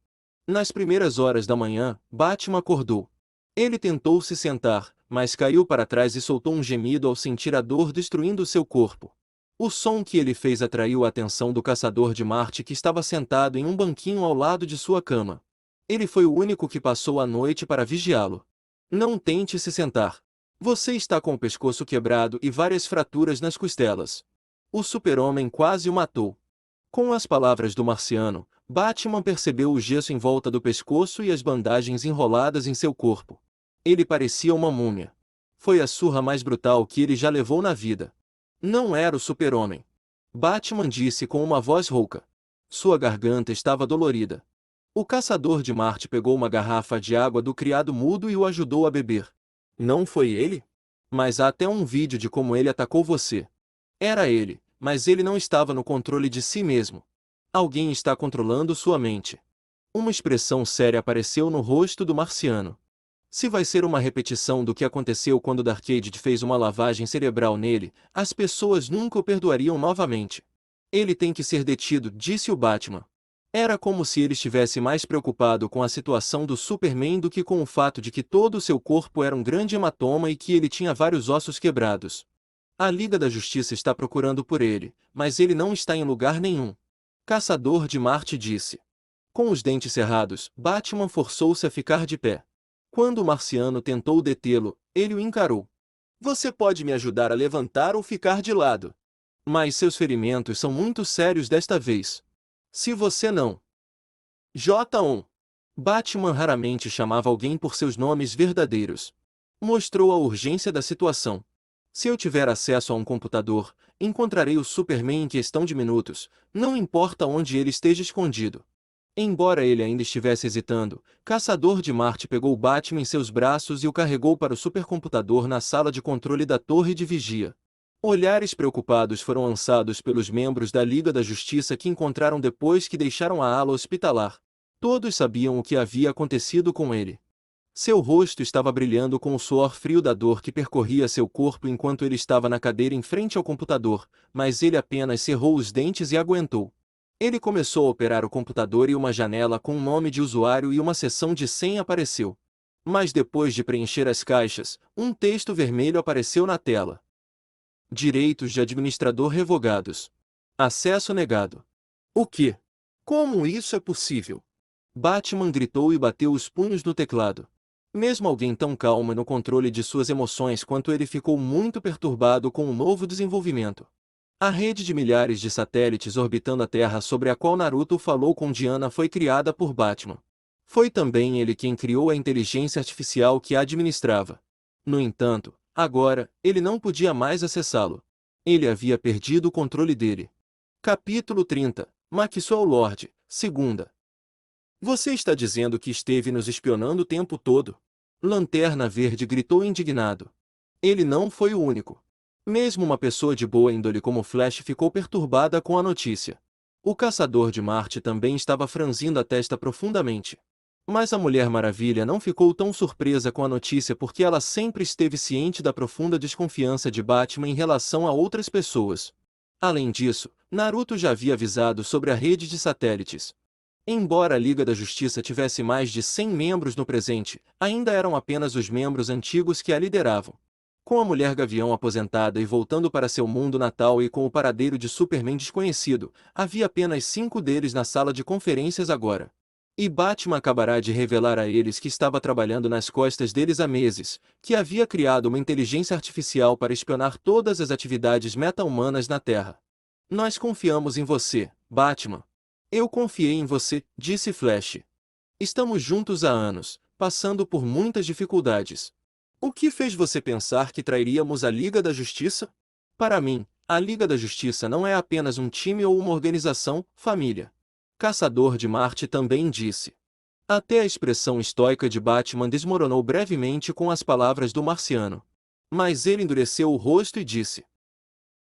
Nas primeiras horas da manhã, Batman acordou. Ele tentou se sentar, mas caiu para trás e soltou um gemido ao sentir a dor destruindo seu corpo. O som que ele fez atraiu a atenção do caçador de Marte que estava sentado em um banquinho ao lado de sua cama. Ele foi o único que passou a noite para vigiá-lo. Não tente se sentar. Você está com o pescoço quebrado e várias fraturas nas costelas. O super-homem quase o matou. Com as palavras do marciano, Batman percebeu o gesso em volta do pescoço e as bandagens enroladas em seu corpo. Ele parecia uma múmia. Foi a surra mais brutal que ele já levou na vida. Não era o super-homem. Batman disse com uma voz rouca. Sua garganta estava dolorida. O caçador de Marte pegou uma garrafa de água do criado mudo e o ajudou a beber. Não foi ele? Mas há até um vídeo de como ele atacou você. Era ele, mas ele não estava no controle de si mesmo. Alguém está controlando sua mente. Uma expressão séria apareceu no rosto do marciano. Se vai ser uma repetição do que aconteceu quando Darkseid fez uma lavagem cerebral nele, as pessoas nunca o perdoariam novamente. Ele tem que ser detido, disse o Batman. Era como se ele estivesse mais preocupado com a situação do Superman do que com o fato de que todo o seu corpo era um grande hematoma e que ele tinha vários ossos quebrados. A Liga da Justiça está procurando por ele, mas ele não está em lugar nenhum. Caçador de Marte disse. Com os dentes cerrados, Batman forçou-se a ficar de pé. Quando o marciano tentou detê-lo, ele o encarou. Você pode me ajudar a levantar ou ficar de lado. Mas seus ferimentos são muito sérios desta vez. Se você não... J1. Batman raramente chamava alguém por seus nomes verdadeiros. Mostrou a urgência da situação. Se eu tiver acesso a um computador, encontrarei o Superman em questão de minutos, não importa onde ele esteja escondido. Embora ele ainda estivesse hesitando, Caçador de Marte pegou o Batman em seus braços e o carregou para o supercomputador na sala de controle da torre de vigia. Olhares preocupados foram lançados pelos membros da Liga da Justiça que encontraram depois que deixaram a ala hospitalar. Todos sabiam o que havia acontecido com ele. Seu rosto estava brilhando com o suor frio da dor que percorria seu corpo enquanto ele estava na cadeira em frente ao computador, mas ele apenas cerrou os dentes e aguentou. Ele começou a operar o computador e uma janela com um nome de usuário e uma seção de senha apareceu. Mas depois de preencher as caixas, um texto vermelho apareceu na tela. Direitos de administrador revogados. Acesso negado. O quê? Como isso é possível? Batman gritou e bateu os punhos no teclado. Mesmo alguém tão calmo e no controle de suas emoções quanto ele ficou muito perturbado com o novo desenvolvimento. A rede de milhares de satélites orbitando a Terra sobre a qual Naruto falou com Diana foi criada por Batman. Foi também ele quem criou a inteligência artificial que a administrava. No entanto, agora, ele não podia mais acessá-lo. Ele havia perdido o controle dele. Capítulo 30. Maxwell Lord, segunda. Você está dizendo que esteve nos espionando o tempo todo? Lanterna Verde gritou indignado. Ele não foi o único. Mesmo uma pessoa de boa índole como Flash ficou perturbada com a notícia. O Caçador de Marte também estava franzindo a testa profundamente. Mas a Mulher Maravilha não ficou tão surpresa com a notícia porque ela sempre esteve ciente da profunda desconfiança de Batman em relação a outras pessoas. Além disso, Naruto já havia avisado sobre a rede de satélites. Embora a Liga da Justiça tivesse mais de 100 membros no presente, ainda eram apenas os membros antigos que a lideravam. Com a Mulher Gavião aposentada e voltando para seu mundo natal e com o paradeiro de Superman desconhecido, havia apenas 5 deles na sala de conferências agora. E Batman acabará de revelar a eles que estava trabalhando nas costas deles há meses, que havia criado uma inteligência artificial para espionar todas as atividades meta-humanas na Terra. Nós confiamos em você, Batman. Eu confiei em você, disse Flash. Estamos juntos há anos, passando por muitas dificuldades. O que fez você pensar que trairíamos a Liga da Justiça? Para mim, a Liga da Justiça não é apenas um time ou uma organização, família. Caçador de Marte também disse. Até a expressão estoica de Batman desmoronou brevemente com as palavras do marciano. Mas ele endureceu o rosto e disse: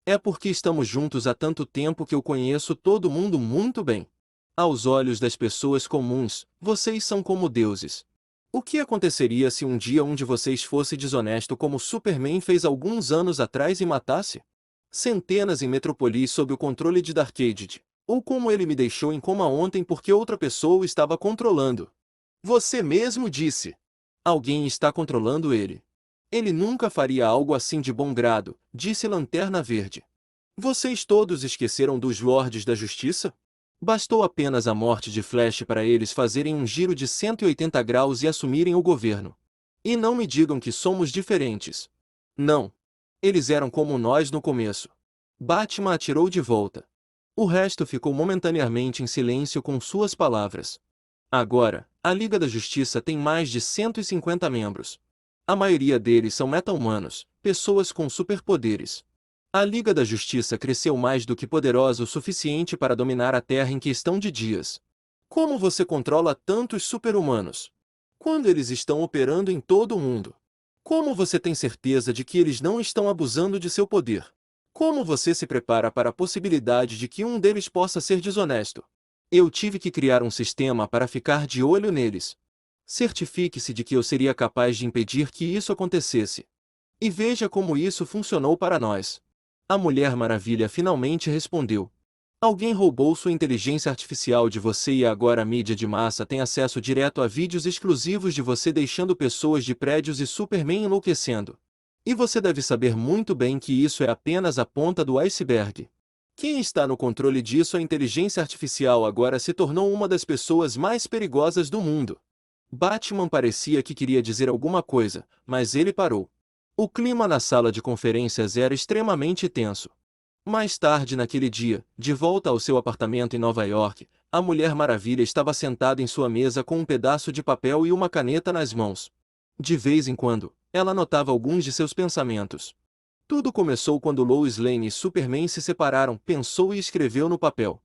é porque estamos juntos há tanto tempo que eu conheço todo mundo muito bem. Aos olhos das pessoas comuns, vocês são como deuses. O que aconteceria se um dia um de vocês fosse desonesto como Superman fez alguns anos atrás e matasse centenas em Metrópolis sob o controle de Darkseid? Ou como ele me deixou em coma ontem porque outra pessoa o estava controlando? Você mesmo disse. Alguém está controlando ele. Ele nunca faria algo assim de bom grado, disse Lanterna Verde. Vocês todos esqueceram dos Lordes da Justiça? Bastou apenas a morte de Flash para eles fazerem um giro de 180 graus e assumirem o governo. E não me digam que somos diferentes. Não. Eles eram como nós no começo. Batman atirou de volta. O resto ficou momentaneamente em silêncio com suas palavras. Agora, a Liga da Justiça tem mais de 150 membros. A maioria deles são meta-humanos, pessoas com superpoderes. A Liga da Justiça cresceu mais do que poderosa o suficiente para dominar a Terra em questão de dias. Como você controla tantos super-humanos? Quando eles estão operando em todo o mundo? Como você tem certeza de que eles não estão abusando de seu poder? Como você se prepara para a possibilidade de que um deles possa ser desonesto? Eu tive que criar um sistema para ficar de olho neles. Certifique-se de que eu seria capaz de impedir que isso acontecesse. E veja como isso funcionou para nós. A Mulher Maravilha finalmente respondeu. Alguém roubou sua inteligência artificial de você e agora a mídia de massa tem acesso direto a vídeos exclusivos de você deixando pessoas de prédios e Superman enlouquecendo. E você deve saber muito bem que isso é apenas a ponta do iceberg. Quem está no controle disso? A inteligência artificial agora se tornou uma das pessoas mais perigosas do mundo. Batman parecia que queria dizer alguma coisa, mas ele parou. O clima na sala de conferências era extremamente tenso. Mais tarde naquele dia, de volta ao seu apartamento em Nova York, a Mulher Maravilha estava sentada em sua mesa com um pedaço de papel e uma caneta nas mãos. De vez em quando, ela anotava alguns de seus pensamentos. Tudo começou quando Lois Lane e Superman se separaram, pensou e escreveu no papel.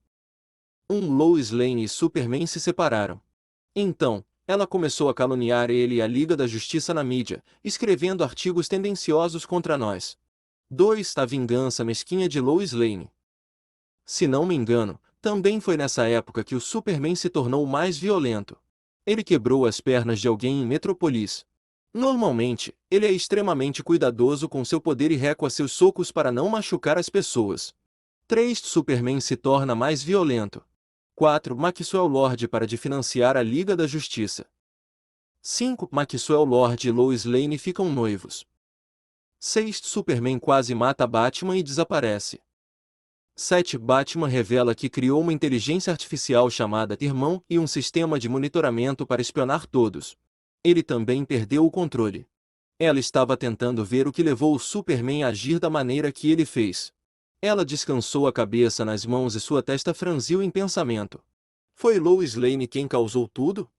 Lois Lane e Superman se separaram. Então, ela começou a caluniar ele e a Liga da Justiça na mídia, escrevendo artigos tendenciosos contra nós. 2. A vingança mesquinha de Lois Lane. Se não me engano, também foi nessa época que o Superman se tornou mais violento. Ele quebrou as pernas de alguém em Metrópolis. Normalmente, ele é extremamente cuidadoso com seu poder e recua seus socos para não machucar as pessoas. 3. Superman se torna mais violento. 4. Maxwell Lord para de financiar a Liga da Justiça. 5. Maxwell Lord e Lois Lane ficam noivos. 6. Superman quase mata Batman e desaparece. 7. Batman revela que criou uma inteligência artificial chamada Irmão e um sistema de monitoramento para espionar todos. Ele também perdeu o controle. Ela estava tentando ver o que levou o Superman a agir da maneira que ele fez. Ela descansou a cabeça nas mãos e sua testa franziu em pensamento. Foi Lois Lane quem causou tudo?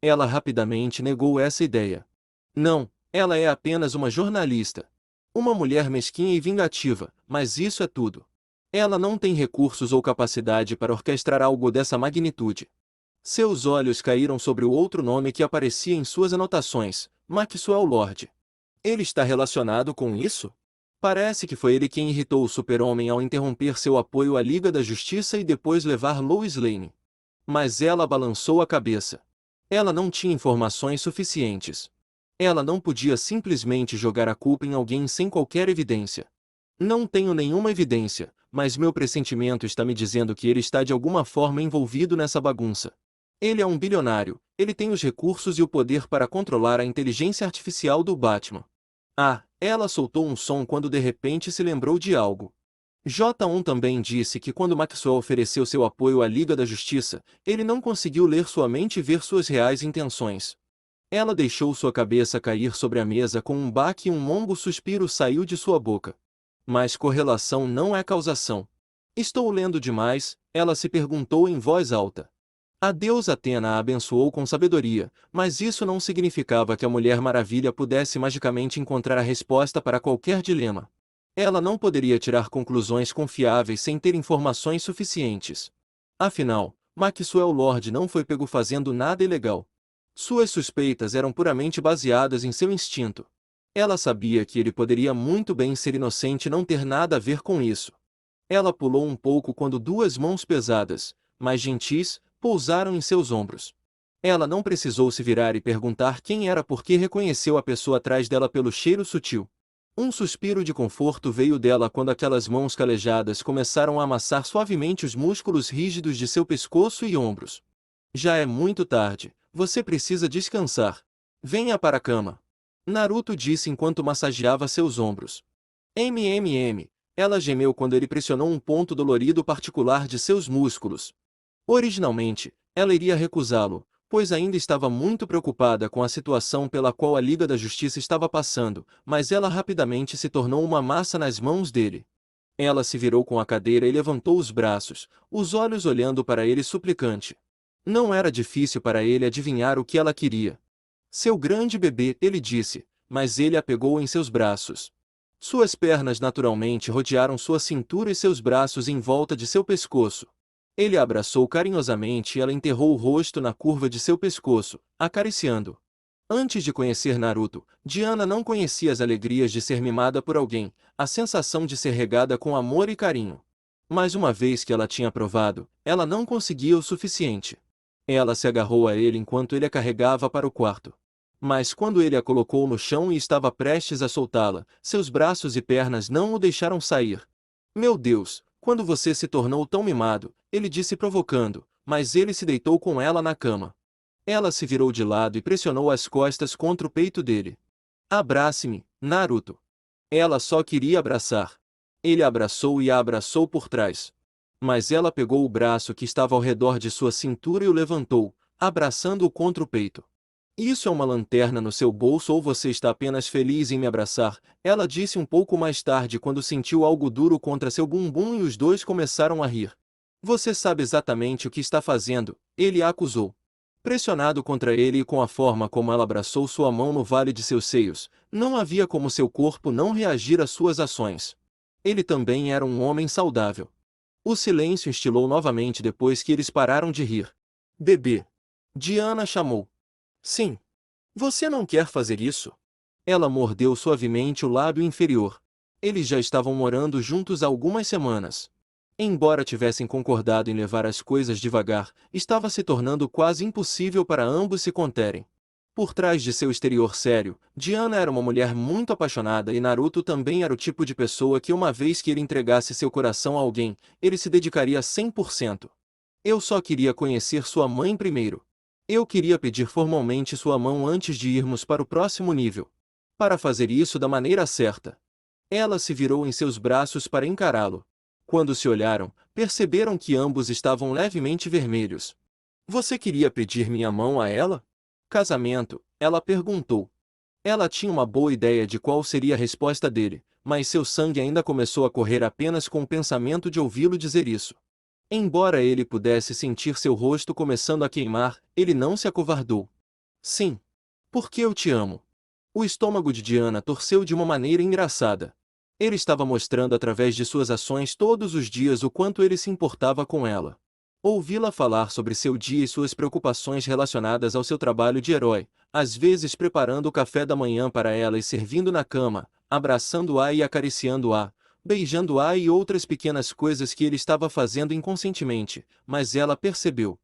Ela rapidamente negou essa ideia. Não, ela é apenas uma jornalista. Uma mulher mesquinha e vingativa, mas isso é tudo. Ela não tem recursos ou capacidade para orquestrar algo dessa magnitude. Seus olhos caíram sobre o outro nome que aparecia em suas anotações, Maxwell Lord. Ele está relacionado com isso? Parece que foi ele quem irritou o Super-Homem ao interromper seu apoio à Liga da Justiça e depois levar Lois Lane. Mas ela balançou a cabeça. Ela não tinha informações suficientes. Ela não podia simplesmente jogar a culpa em alguém sem qualquer evidência. Não tenho nenhuma evidência, mas meu pressentimento está me dizendo que ele está de alguma forma envolvido nessa bagunça. Ele é um bilionário, ele tem os recursos e o poder para controlar a inteligência artificial do Batman. Ah, ela soltou um som quando de repente se lembrou de algo. J1 também disse que quando Maxwell ofereceu seu apoio à Liga da Justiça, ele não conseguiu ler sua mente e ver suas reais intenções. Ela deixou sua cabeça cair sobre a mesa com um baque e um longo suspiro saiu de sua boca. Mas correlação não é causação. Estou lendo demais, ela se perguntou em voz alta. A deusa Atena a abençoou com sabedoria, mas isso não significava que a Mulher Maravilha pudesse magicamente encontrar a resposta para qualquer dilema. Ela não poderia tirar conclusões confiáveis sem ter informações suficientes. Afinal, Maxwell Lord não foi pego fazendo nada ilegal. Suas suspeitas eram puramente baseadas em seu instinto. Ela sabia que ele poderia muito bem ser inocente e não ter nada a ver com isso. Ela pulou um pouco quando duas mãos pesadas, mas gentis, pousaram em seus ombros. Ela não precisou se virar e perguntar quem era porque reconheceu a pessoa atrás dela pelo cheiro sutil. Um suspiro de conforto veio dela quando aquelas mãos calejadas começaram a amassar suavemente os músculos rígidos de seu pescoço e ombros. Já é muito tarde, você precisa descansar. Venha para a cama. Naruto disse enquanto massageava seus ombros. Ela gemeu quando ele pressionou um ponto dolorido particular de seus músculos. Originalmente, ela iria recusá-lo, pois ainda estava muito preocupada com a situação pela qual a Liga da Justiça estava passando, mas ela rapidamente se tornou uma massa nas mãos dele. Ela se virou com a cadeira e levantou os braços, os olhos olhando para ele suplicante. Não era difícil para ele adivinhar o que ela queria. Seu grande bebê, ele disse, mas ele a pegou em seus braços. Suas pernas naturalmente rodearam sua cintura e seus braços em volta de seu pescoço. Ele a abraçou carinhosamente e ela enterrou o rosto na curva de seu pescoço, acariciando. Antes de conhecer Naruto, Diana não conhecia as alegrias de ser mimada por alguém, a sensação de ser regada com amor e carinho. Mas uma vez que ela tinha provado, ela não conseguia o suficiente. Ela se agarrou a ele enquanto ele a carregava para o quarto. Mas quando ele a colocou no chão e estava prestes a soltá-la, seus braços e pernas não o deixaram sair. Meu Deus, quando você se tornou tão mimado, ele disse provocando, mas ele se deitou com ela na cama. Ela se virou de lado e pressionou as costas contra o peito dele. Abrace-me, Naruto. Ela só queria abraçar. Ele a abraçou e a abraçou por trás. Mas ela pegou o braço que estava ao redor de sua cintura e o levantou, abraçando-o contra o peito. Isso é uma lanterna no seu bolso ou você está apenas feliz em me abraçar? Ela disse um pouco mais tarde quando sentiu algo duro contra seu bumbum e os dois começaram a rir. Você sabe exatamente o que está fazendo, ele a acusou. Pressionado contra ele e com a forma como ela abraçou sua mão no vale de seus seios, não havia como seu corpo não reagir às suas ações. Ele também era um homem saudável. O silêncio estilou novamente depois que eles pararam de rir. Bebê. Diana chamou. Sim. Você não quer fazer isso? Ela mordeu suavemente o lábio inferior. Eles já estavam morando juntos há algumas semanas. Embora tivessem concordado em levar as coisas devagar, estava se tornando quase impossível para ambos se conterem. Por trás de seu exterior sério, Diana era uma mulher muito apaixonada e Naruto também era o tipo de pessoa que uma vez que ele entregasse seu coração a alguém, ele se dedicaria 100%. Eu só queria conhecer sua mãe primeiro. Eu queria pedir formalmente sua mão antes de irmos para o próximo nível. Para fazer isso da maneira certa. Ela se virou em seus braços para encará-lo. Quando se olharam, perceberam que ambos estavam levemente vermelhos. Você queria pedir minha mão a ela? Casamento, ela perguntou. Ela tinha uma boa ideia de qual seria a resposta dele, mas seu sangue ainda começou a correr apenas com o pensamento de ouvi-lo dizer isso. Embora ele pudesse sentir seu rosto começando a queimar, ele não se acovardou. Sim. Porque eu te amo. O estômago de Diana torceu de uma maneira engraçada. Ele estava mostrando através de suas ações todos os dias o quanto ele se importava com ela. Ouvi-la falar sobre seu dia e suas preocupações relacionadas ao seu trabalho de herói, às vezes preparando o café da manhã para ela e servindo na cama, abraçando-a e acariciando-a, beijando-a e outras pequenas coisas que ele estava fazendo inconscientemente, mas ela percebeu.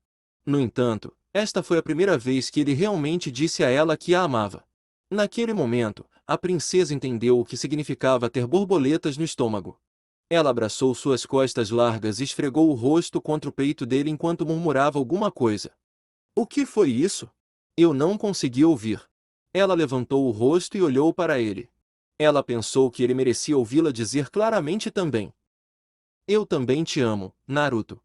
No entanto, esta foi a primeira vez que ele realmente disse a ela que a amava. Naquele momento, a princesa entendeu o que significava ter borboletas no estômago. Ela abraçou suas costas largas e esfregou o rosto contra o peito dele enquanto murmurava alguma coisa. O que foi isso? Eu não consegui ouvir. Ela levantou o rosto e olhou para ele. Ela pensou que ele merecia ouvi-la dizer claramente também. Eu também te amo, Naruto.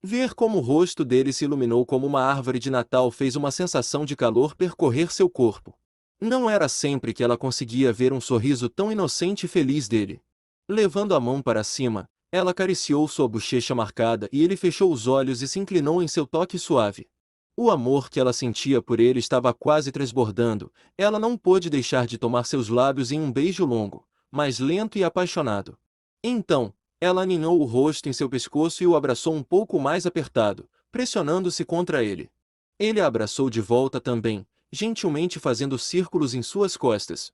Ver como o rosto dele se iluminou como uma árvore de Natal fez uma sensação de calor percorrer seu corpo. Não era sempre que ela conseguia ver um sorriso tão inocente e feliz dele. Levando a mão para cima, ela acariciou sua bochecha marcada e ele fechou os olhos e se inclinou em seu toque suave. O amor que ela sentia por ele estava quase transbordando, ela não pôde deixar de tomar seus lábios em um beijo longo, mas lento e apaixonado. Então, ela aninhou o rosto em seu pescoço e o abraçou um pouco mais apertado, pressionando-se contra ele. Ele a abraçou de volta também, gentilmente fazendo círculos em suas costas.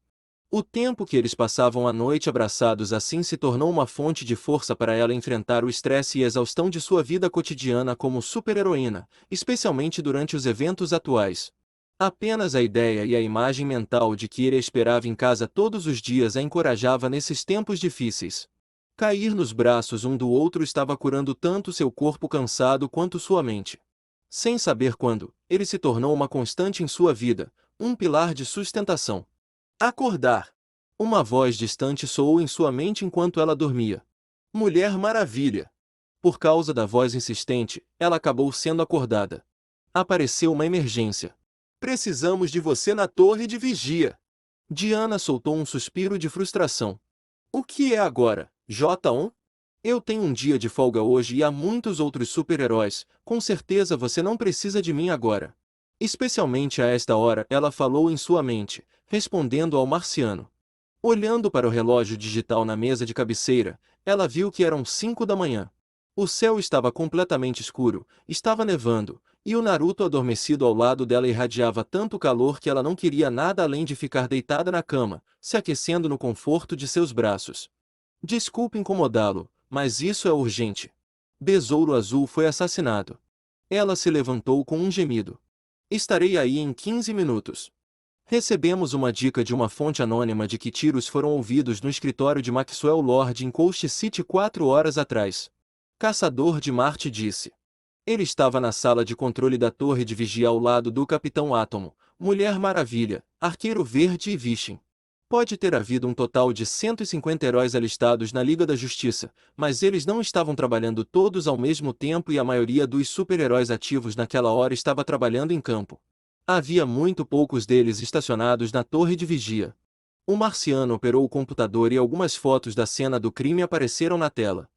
O tempo que eles passavam a noite abraçados assim se tornou uma fonte de força para ela enfrentar o estresse e a exaustão de sua vida cotidiana como super-heroína, especialmente durante os eventos atuais. Apenas a ideia e a imagem mental de que ele a esperava em casa todos os dias a encorajava nesses tempos difíceis. Cair nos braços um do outro estava curando tanto seu corpo cansado quanto sua mente. Sem saber quando, ele se tornou uma constante em sua vida, um pilar de sustentação. Acordar. Uma voz distante soou em sua mente enquanto ela dormia. Mulher Maravilha. Por causa da voz insistente, ela acabou sendo acordada. Apareceu uma emergência. Precisamos de você na torre de vigia. Diana soltou um suspiro de frustração. O que é agora, J1? Eu tenho um dia de folga hoje e há muitos outros super-heróis, com certeza você não precisa de mim agora. Especialmente a esta hora, ela falou em sua mente, respondendo ao marciano. Olhando para o relógio digital na mesa de cabeceira, ela viu que eram 5 da manhã. O céu estava completamente escuro, estava nevando, e o Naruto adormecido ao lado dela irradiava tanto calor que ela não queria nada além de ficar deitada na cama, se aquecendo no conforto de seus braços. Desculpe incomodá-lo, mas isso é urgente. Besouro Azul foi assassinado. Ela se levantou com um gemido. Estarei aí em 15 minutos. Recebemos uma dica de uma fonte anônima de que tiros foram ouvidos no escritório de Maxwell Lord em Coast City 4 horas atrás. Caçador de Marte disse. Ele estava na sala de controle da torre de vigia ao lado do Capitão Átomo, Mulher Maravilha, Arqueiro Verde e Vishin. Pode ter havido um total de 150 heróis alistados na Liga da Justiça, mas eles não estavam trabalhando todos ao mesmo tempo e a maioria dos super-heróis ativos naquela hora estava trabalhando em campo. Havia muito poucos deles estacionados na torre de vigia. O marciano operou o computador e algumas fotos da cena do crime apareceram na tela.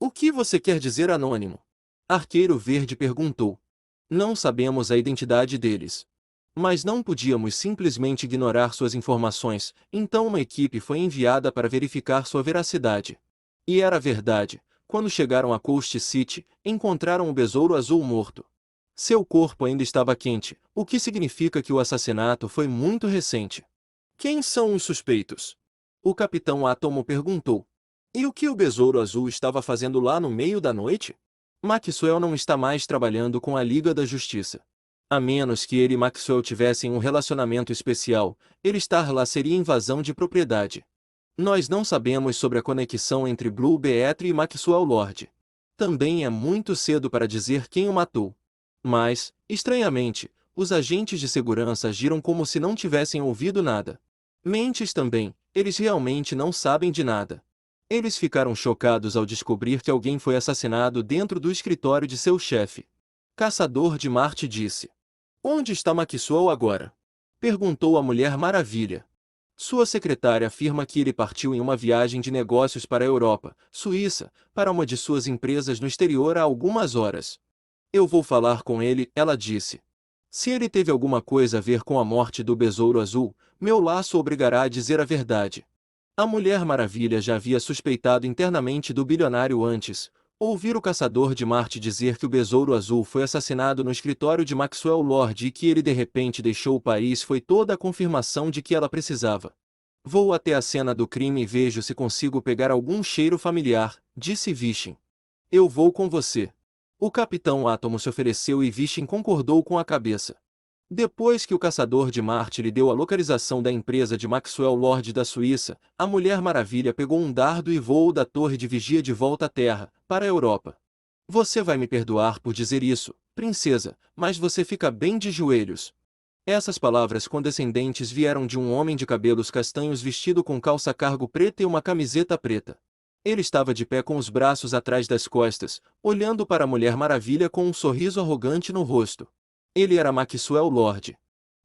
O que você quer dizer, anônimo? Arqueiro Verde perguntou. Não sabemos a identidade deles. Mas não podíamos simplesmente ignorar suas informações, então uma equipe foi enviada para verificar sua veracidade. E era verdade, quando chegaram a Coast City, encontraram o Besouro Azul morto. Seu corpo ainda estava quente, o que significa que o assassinato foi muito recente. Quem são os suspeitos? O Capitão Átomo perguntou. E o que o Besouro Azul estava fazendo lá no meio da noite? Maxwell não está mais trabalhando com a Liga da Justiça. A menos que ele e Maxwell tivessem um relacionamento especial, ele estar lá seria invasão de propriedade. Nós não sabemos sobre a conexão entre Blue Beetle e Maxwell Lord. Também é muito cedo para dizer quem o matou. Mas, estranhamente, os agentes de segurança agiram como se não tivessem ouvido nada. Mentes também, eles realmente não sabem de nada. Eles ficaram chocados ao descobrir que alguém foi assassinado dentro do escritório de seu chefe. Caçador de Marte disse. Onde está Maxwell agora? Perguntou a Mulher Maravilha. Sua secretária afirma que ele partiu em uma viagem de negócios para a Europa, Suíça, para uma de suas empresas no exterior há algumas horas. Eu vou falar com ele, ela disse. Se ele teve alguma coisa a ver com a morte do Besouro Azul, meu laço o obrigará a dizer a verdade. A Mulher Maravilha já havia suspeitado internamente do bilionário antes, Ouvir o caçador de Marte dizer que o Besouro Azul foi assassinado no escritório de Maxwell Lord e que ele de repente deixou o país foi toda a confirmação de que ela precisava. Vou até a cena do crime e vejo se consigo pegar algum cheiro familiar, disse Vishen. Eu vou com você. O capitão Átomo se ofereceu e Vishen concordou com a cabeça. Depois que o caçador de Marte lhe deu a localização da empresa de Maxwell Lord da Suíça, a Mulher Maravilha pegou um dardo e voou da torre de vigia de volta à Terra, para a Europa. Você vai me perdoar por dizer isso, princesa, mas você fica bem de joelhos. Essas palavras condescendentes vieram de um homem de cabelos castanhos vestido com calça cargo preta e uma camiseta preta. Ele estava de pé com os braços atrás das costas, olhando para a Mulher Maravilha com um sorriso arrogante no rosto. Ele era Maxwell Lord.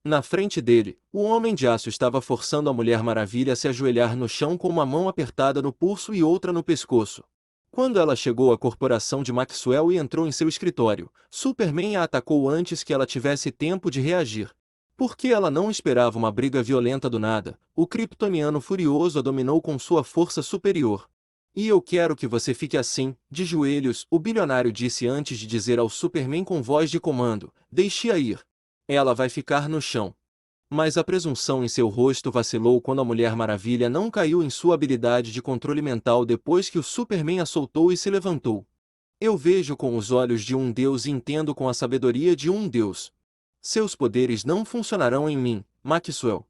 Na frente dele, o Homem de Aço estava forçando a Mulher Maravilha a se ajoelhar no chão com uma mão apertada no pulso e outra no pescoço. Quando ela chegou à corporação de Maxwell e entrou em seu escritório, Superman a atacou antes que ela tivesse tempo de reagir. Porque ela não esperava uma briga violenta do nada, o kryptoniano furioso a dominou com sua força superior. E eu quero que você fique assim, de joelhos, o bilionário disse antes de dizer ao Superman com voz de comando, deixe-a ir. Ela vai ficar no chão. Mas a presunção em seu rosto vacilou quando a Mulher Maravilha não caiu em sua habilidade de controle mental depois que o Superman a soltou e se levantou. Eu vejo com os olhos de um Deus e entendo com a sabedoria de um Deus. Seus poderes não funcionarão em mim, Maxwell.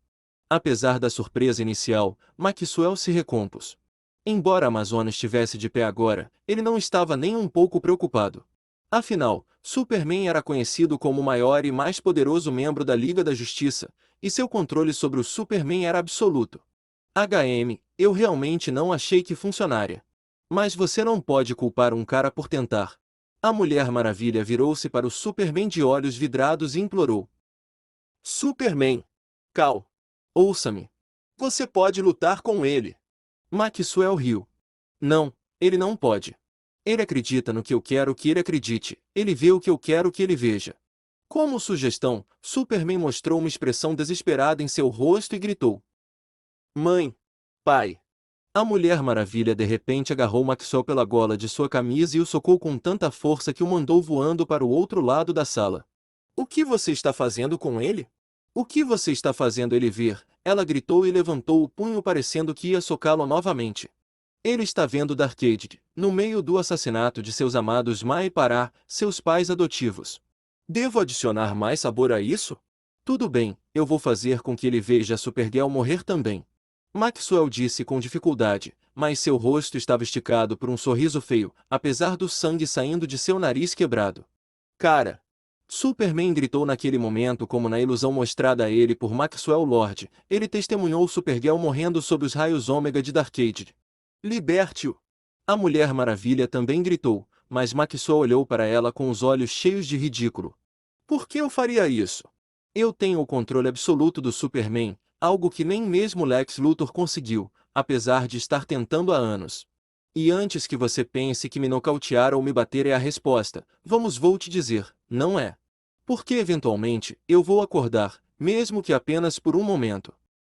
Apesar da surpresa inicial, Maxwell se recompôs. Embora a Amazona estivesse de pé agora, ele não estava nem um pouco preocupado. Afinal, Superman era conhecido como o maior e mais poderoso membro da Liga da Justiça, e seu controle sobre o Superman era absoluto. Eu realmente não achei que funcionaria. Mas você não pode culpar um cara por tentar. A Mulher Maravilha virou-se para o Superman de olhos vidrados e implorou. Superman! Cal! Ouça-me! Você pode lutar com ele! Maxwell riu. Não, ele não pode. Ele acredita no que eu quero que ele acredite, ele vê o que eu quero que ele veja. Como sugestão, Superman mostrou uma expressão desesperada em seu rosto e gritou. Mãe! Pai! A Mulher Maravilha de repente agarrou Maxwell pela gola de sua camisa e o socou com tanta força que o mandou voando para o outro lado da sala. O que você está fazendo com ele? O que você está fazendo ele ver? Ela gritou e levantou o punho parecendo que ia socá-lo novamente. Ele está vendo Darkseid, no meio do assassinato de seus amados Ma e Pará, seus pais adotivos. Devo adicionar mais sabor a isso? Tudo bem, eu vou fazer com que ele veja Supergirl morrer também. Maxwell disse com dificuldade, mas seu rosto estava esticado por um sorriso feio, apesar do sangue saindo de seu nariz quebrado. Cara! Superman gritou naquele momento como na ilusão mostrada a ele por Maxwell Lord, ele testemunhou Supergirl morrendo sob os raios ômega de Darkseid. Liberte-o! A Mulher Maravilha também gritou, mas Maxwell olhou para ela com os olhos cheios de ridículo. Por que eu faria isso? Eu tenho o controle absoluto do Superman, algo que nem mesmo Lex Luthor conseguiu, apesar de estar tentando há anos. E antes que você pense que me nocautear ou me bater é a resposta, vou te dizer, não é. Porque eventualmente, eu vou acordar, mesmo que apenas por um momento.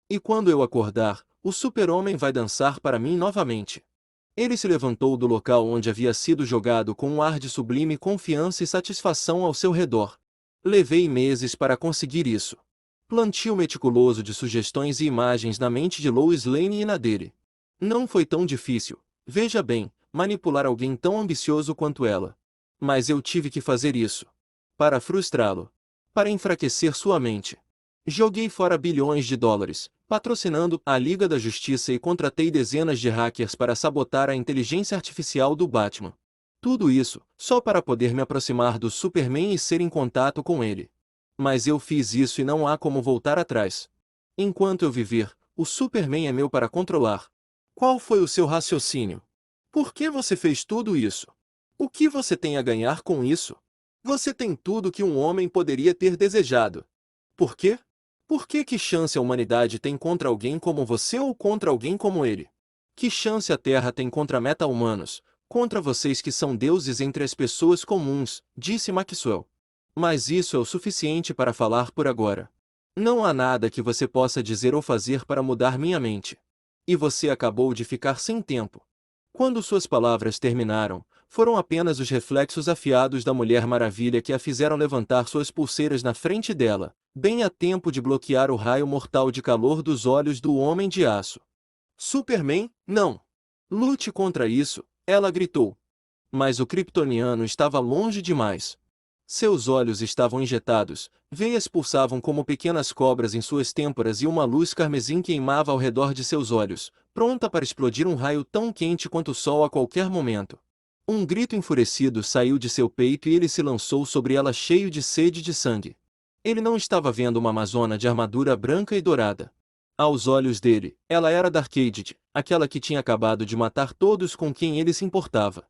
E quando eu acordar, o Super-Homem vai dançar para mim novamente. Ele se levantou do local onde havia sido jogado com um ar de sublime confiança e satisfação ao seu redor. Levei meses para conseguir isso. Plantio meticuloso de sugestões e imagens na mente de Lois Lane e na dele. Não foi tão difícil. Veja bem, manipular alguém tão ambicioso quanto ela. Mas eu tive que fazer isso. Para frustrá-lo. Para enfraquecer sua mente. Joguei fora bilhões de dólares, patrocinando a Liga da Justiça e contratei dezenas de hackers para sabotar a inteligência artificial do Batman. Tudo isso, só para poder me aproximar do Superman e ser em contato com ele. Mas eu fiz isso e não há como voltar atrás. Enquanto eu viver, o Superman é meu para controlar. Qual foi o seu raciocínio? Por que você fez tudo isso? O que você tem a ganhar com isso? Você tem tudo que um homem poderia ter desejado. Por quê? Por que chance a humanidade tem contra alguém como você ou contra alguém como ele? Que chance a Terra tem contra meta-humanos, contra vocês que são deuses entre as pessoas comuns, disse Maxwell. Mas isso é o suficiente para falar por agora. Não há nada que você possa dizer ou fazer para mudar minha mente. E você acabou de ficar sem tempo. Quando suas palavras terminaram, Foram apenas os reflexos afiados da Mulher Maravilha que a fizeram levantar suas pulseiras na frente dela, bem a tempo de bloquear o raio mortal de calor dos olhos do Homem de Aço. Superman, não! Lute contra isso, ela gritou. Mas o kryptoniano estava longe demais. Seus olhos estavam injetados, veias pulsavam como pequenas cobras em suas têmporas e uma luz carmesim queimava ao redor de seus olhos, pronta para explodir um raio tão quente quanto o sol a qualquer momento. Um grito enfurecido saiu de seu peito e ele se lançou sobre ela cheio de sede de sangue. Ele não estava vendo uma amazona de armadura branca e dourada. Aos olhos dele, ela era Darkseid, aquela que tinha acabado de matar todos com quem ele se importava.